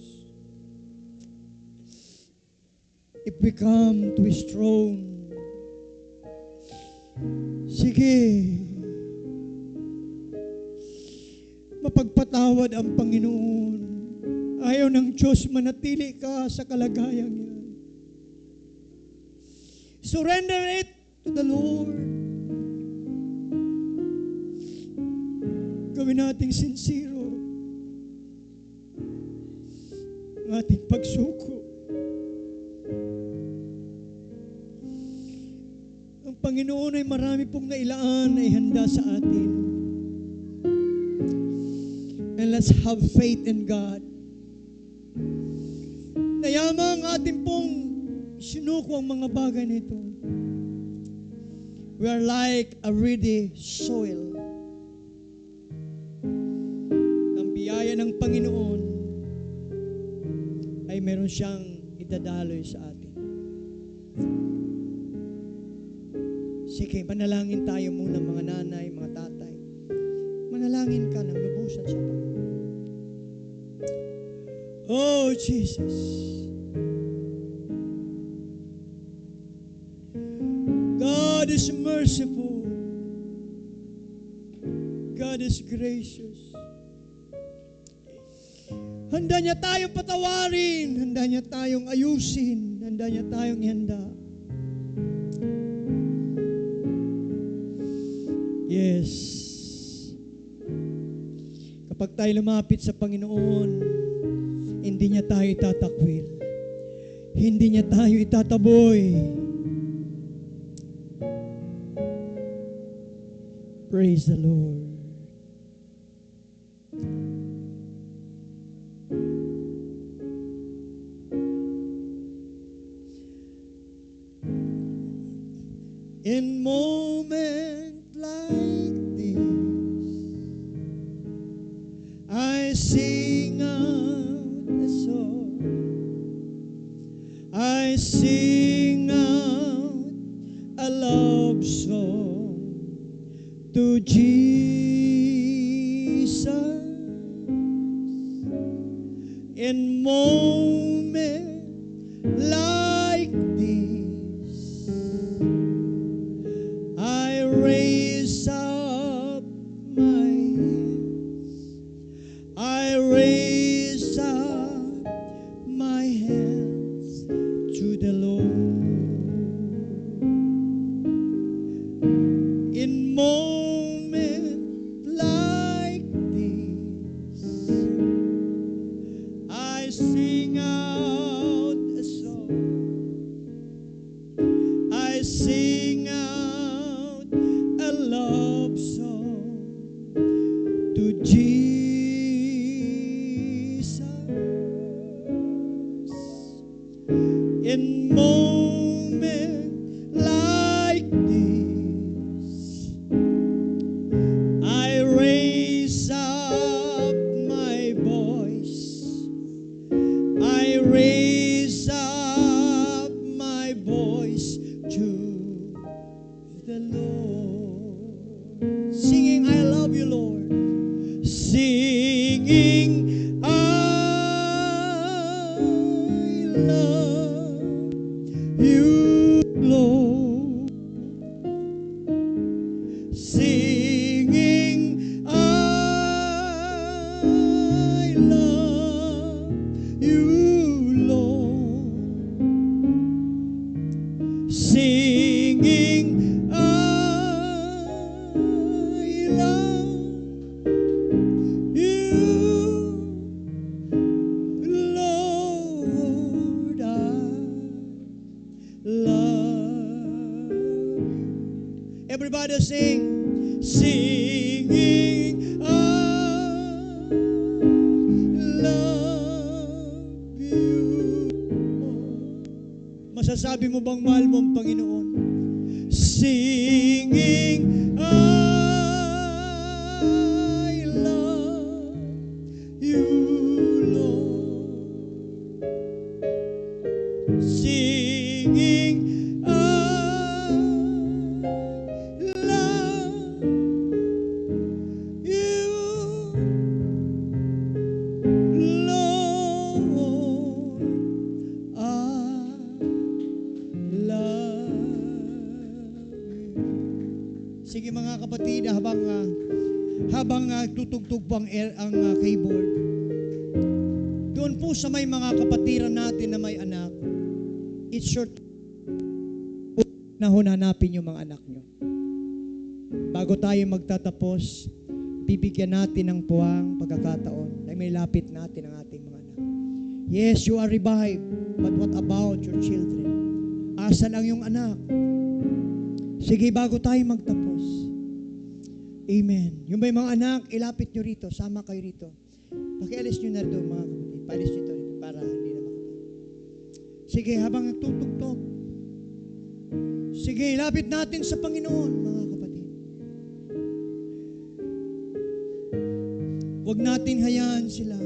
If we come to His throne, sige, mapagpatawad ang Panginoon. Ayaw ng Diyos manatili ka sa kalagayang yan. Surrender it to the Lord. Gawin nating sincero ang ating pagsuko. Ang Panginoon ay marami pong nailaan ay handa sa atin. And let's have faith in God. Nayamang ating pong sinuko ang mga bagay nito. We are like a ready soil. Ang biyaya ng Panginoon ay meron siyang idadaloy sa atin. Sige, manalangin tayo muna, mga nanay, mga tatay. Manalangin ka ng lubusan sa Panginoon. Oh, Jesus. God is merciful. God is gracious. Handa niya tayong patawarin. Handa niya tayong ayusin. Handa niya tayong ihanda. Yes. Kapag tayo lumapit sa Panginoon, in Hindi niya tayo itatakwil. Hindi niya tayo itataboy. Praise the Lord. In moment like this, I sing out a song. I sing out a love song to Jesus. In moment like this, I raise up my hands. I raise up my hands to the Lord. In moment like this, I sing out a song. I sing out a love song to Jesus. In moment like this, I raise up my voice. I raise up my voice to the Lord, singing, I love you, Lord. Singing, I love you, Lord. Singing, I love you, Lord. Singing, I love you, Lord. I love you. Everybody sing, singing, I love you. Masasabi mo bang mahal mo ang Panginoon? Singing, I love you, Lord. Singing, I love you, Lord. I love you. Sige mga kapatid, habang tutugtog po ang keyboard, doon po sa may mga kapatiran natin na may anak, it's your na hanapin yung mga anak nyo. Bago tayo magtatapos, bibigyan natin ng puwang pagkakataon na may lapit natin ang ating mga anak. Yes, you are revived, but what about your children? Asan ang iyong anak? Sige, bago tayo magtapos. Amen. Yung may mga anak, ilapit nyo rito. Sama kayo rito. Pakialis nyo na rito, mga kapatid. Paalis nyo rito para hindi na makapag. Sige, habang nagtutugtog. Sige, ilapit natin sa Panginoon, mga kapatid. Huwag natin hayaan sila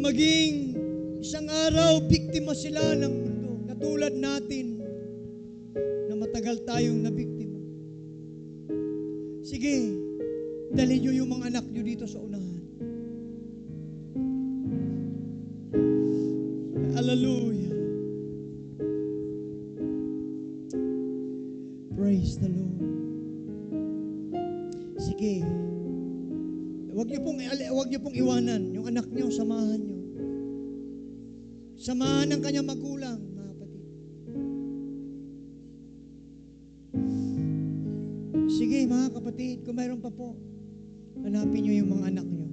maging isang araw, biktima sila ng mundo. Katulad natin na matagal tayong nabiktima. Sige, dalhin nyo yung mga anak nyo dito sa unahan. Hallelujah. Praise the Lord. Sige. Huwag niyo pong iwanan yung anak niyo, samahan niyo. Samahan ng kanyang magulang, mga kapatid. Sige, mga kapatid, kung mayroon pa po, hanapin niyo yung mga anak niyo.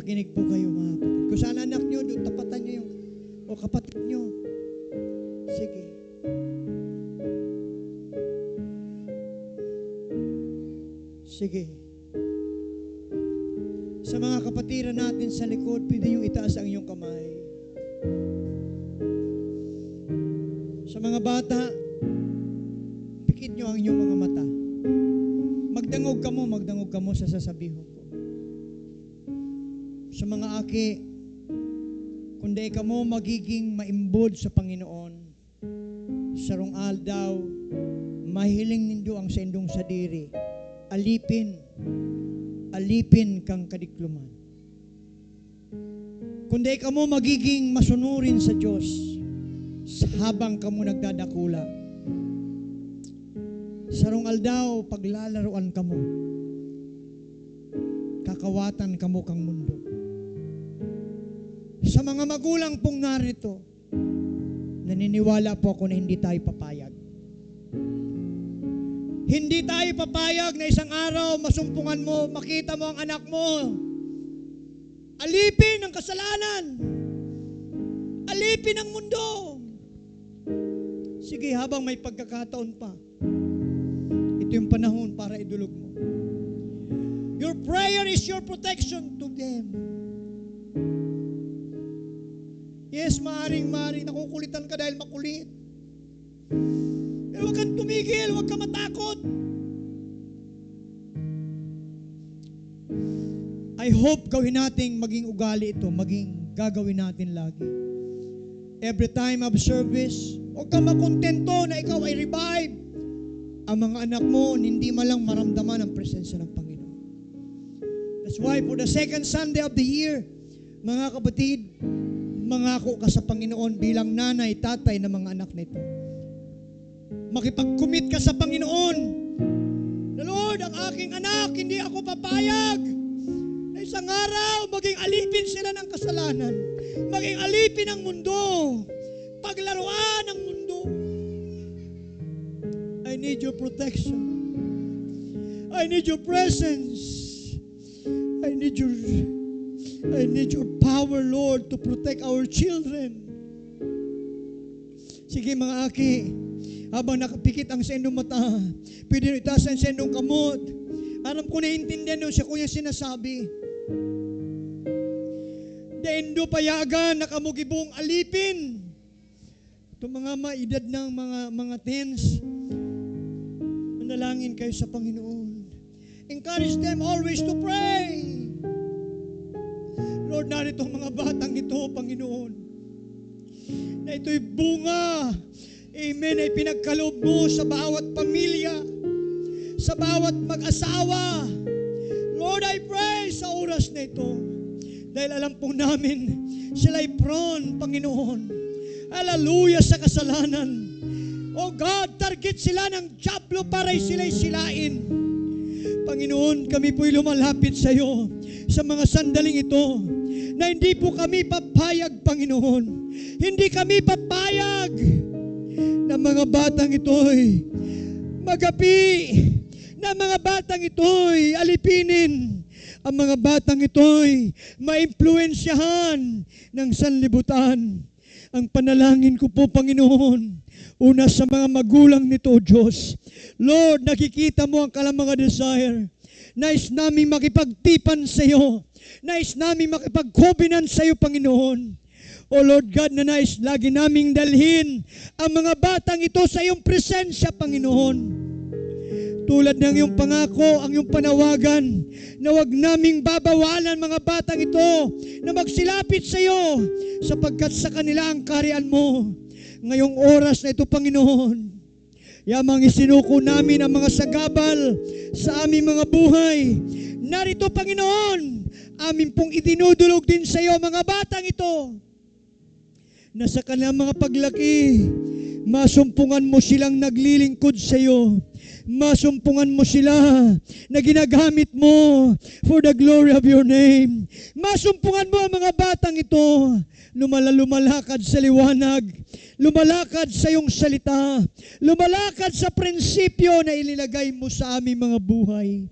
Makinig po kayo mga kapatid. Kung saan anak nyo, doon tapatan nyo yung, o kapatid nyo. Sige. Sige. Sa mga kapatiran natin sa likod, pwede yung itaas ang iyong kamay. Sa mga bata, pikit nyo ang inyong mga mata. Magdangog ka mo sa sasabihin ko. Sa mga aki, kundi ka mo magiging maimbod sa Panginoon, sarong aldaw, mahiling nindo ang sendong sadiri, alipin kang kadikluman. Kundi ka mo magiging masunurin sa Diyos, habang ka mo nagdadakula. Sarong aldaw, paglalaruan ka mo, kakawatan ka mo kang mundo. Sa mga magulang pong narito, naniniwala po ako na hindi tayo papayag. Hindi tayo papayag na isang araw masumpungan mo, makita mo ang anak mo, alipin ang kasalanan, alipin ang mundo. Sige, habang may pagkakataon pa, ito yung panahon para idulog mo. Your prayer is your protection to them. Yes, maring nakukulitan ka dahil makulit. Pero huwag kang tumigil, huwag kang matakot. I hope gawin natin maging ugali ito, maging gagawin natin lagi. Every time of service, huwag kang makontento na ikaw ay revive. Ang mga anak mo, hindi malang maramdaman ang presensya ng Panginoon. That's why for the second Sunday of the year, mga kapatid, mangako ka sa Panginoon bilang nanay, tatay ng mga anak nito. Makipag-commit ka sa Panginoon. Na Lord, ang aking anak, hindi ako papayag na isang araw maging alipin sila ng kasalanan. Maging alipin ang mundo. Paglaruan ang mundo. I need your protection. I need your presence. I need your power, Lord, to protect our children. Sige mga aki, habang nakapikit ang sendong mata, pwede nyo itaas ang sendong kamot. Alam ko naiintindihan nyo siya kuya sinasabi. Daindo payagan na kamugibong alipin. Itong mga maedad ng mga teens, manalangin kayo sa Panginoon. Encourage them always to pray. Lord, narito ang mga batang ito, Panginoon, na ito'y bunga, amen, ay pinagkaloob mo sa bawat pamilya, sa bawat mag-asawa. Lord, I pray sa oras na ito, dahil alam po namin, sila'y prone, Panginoon, hallelujah, sa kasalanan. Oh God, target sila ng diablo para sila'y silain. Panginoon, kami po'y lumalapit sa iyo sa mga sandaling ito, na hindi po kami papayag, Panginoon. Hindi kami papayag na mga batang ito'y magapi, na mga batang ito'y alipinin, ang mga batang ito'y maimpluwensyahan ng sanlibutan. Ang panalangin ko po, Panginoon, una sa mga magulang nito, O Diyos, Lord, nakikita mo ang kanilang mga desire. Nais namin makipagtipan sa iyo. Nais namin makipag-covenant sa iyo, Panginoon. O Lord God, na nais lagi naming dalhin ang mga batang ito sa iyong presensya, Panginoon. Tulad ng iyong pangako, ang iyong panawagan, na huwag naming babawalan mga batang ito na magsilapit sa iyo, sapagkat sa kanila ang kaharian mo. Ngayong oras na ito, Panginoon, yamang isinuko namin ang mga sagabal sa aming mga buhay. Narito, Panginoon, amin pong idinudulog din sa iyo mga batang ito, na sa kanilang mga paglaki, masumpungan mo silang naglilingkod sa iyo. Masumpungan mo sila na ginagamit mo for the glory of your name. Masumpungan mo ang mga batang ito, lumalakad sa liwanag, lumalakad sa iyong salita, lumalakad sa prinsipyo na ililagay mo sa aming mga buhay.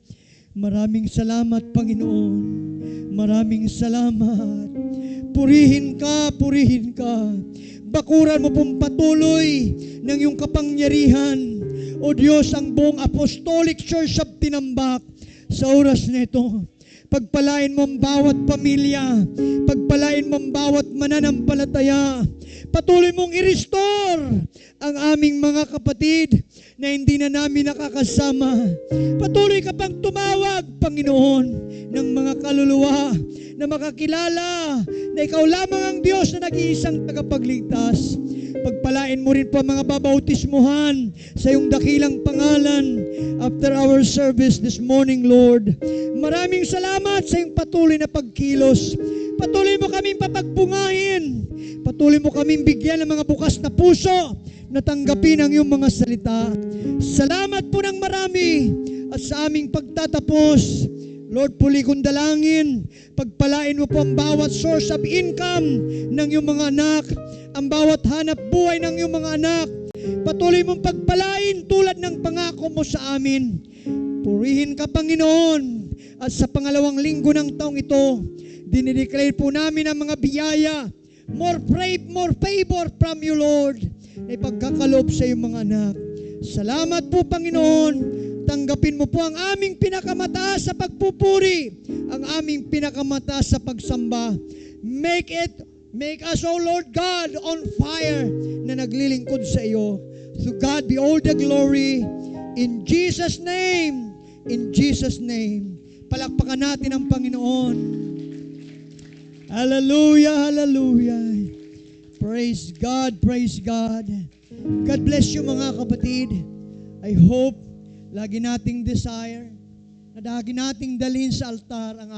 Maraming salamat, Panginoon. Maraming salamat. Purihin ka, purihin ka. Bakuran mo pong patuloy ng iyong kapangyarihan. O Diyos, ang buong Apostolic Church of Tinambak sa oras na ito. Pagpalain mo ang bawat pamilya. Pagpalain mo ang bawat mananampalataya. Patuloy mong i-restore ang aming mga kapatid na hindi na namin nakakasama. Patuloy ka pang tumawag, Panginoon, ng mga kaluluwa na makakilala na Ikaw lamang ang Diyos na nag-iisang tagapagligtas. Pagpalain mo rin po ang mga babautismuhan sa iyong dakilang pangalan after our service this morning, Lord. Maraming salamat sa iyong patuloy na pagkilos. Patuloy mo kaming papagbungahin. Patuloy mo kaming bigyan ng mga bukas na puso na tanggapin ang iyong mga salita. Salamat po ng marami at sa aming pagtatapos, Lord, puli kong dalangin, pagpalain mo po ang bawat source of income ng iyong mga anak, ang bawat hanap buhay ng iyong mga anak. Patuloy mong pagpalain tulad ng pangako mo sa amin. Purihin ka, Panginoon. At sa pangalawang linggo ng taong ito, dinideclare po namin ang mga biyaya, more favor from you, Lord, na ipagkakaloob sa iyong mga anak. Salamat po, Panginoon. Tanggapin mo po ang aming pinakamataas sa pagpupuri, ang aming pinakamataas sa pagsamba. Make us, O Lord God, on fire na naglilingkod sa iyo. To God be all the glory. In Jesus' name, in Jesus' name. Palakpakan natin ang Panginoon. Hallelujah, hallelujah. Praise God, praise God. God bless you mga kapatid. I hope lagi nating desire na lagi nating dalhin sa altar ang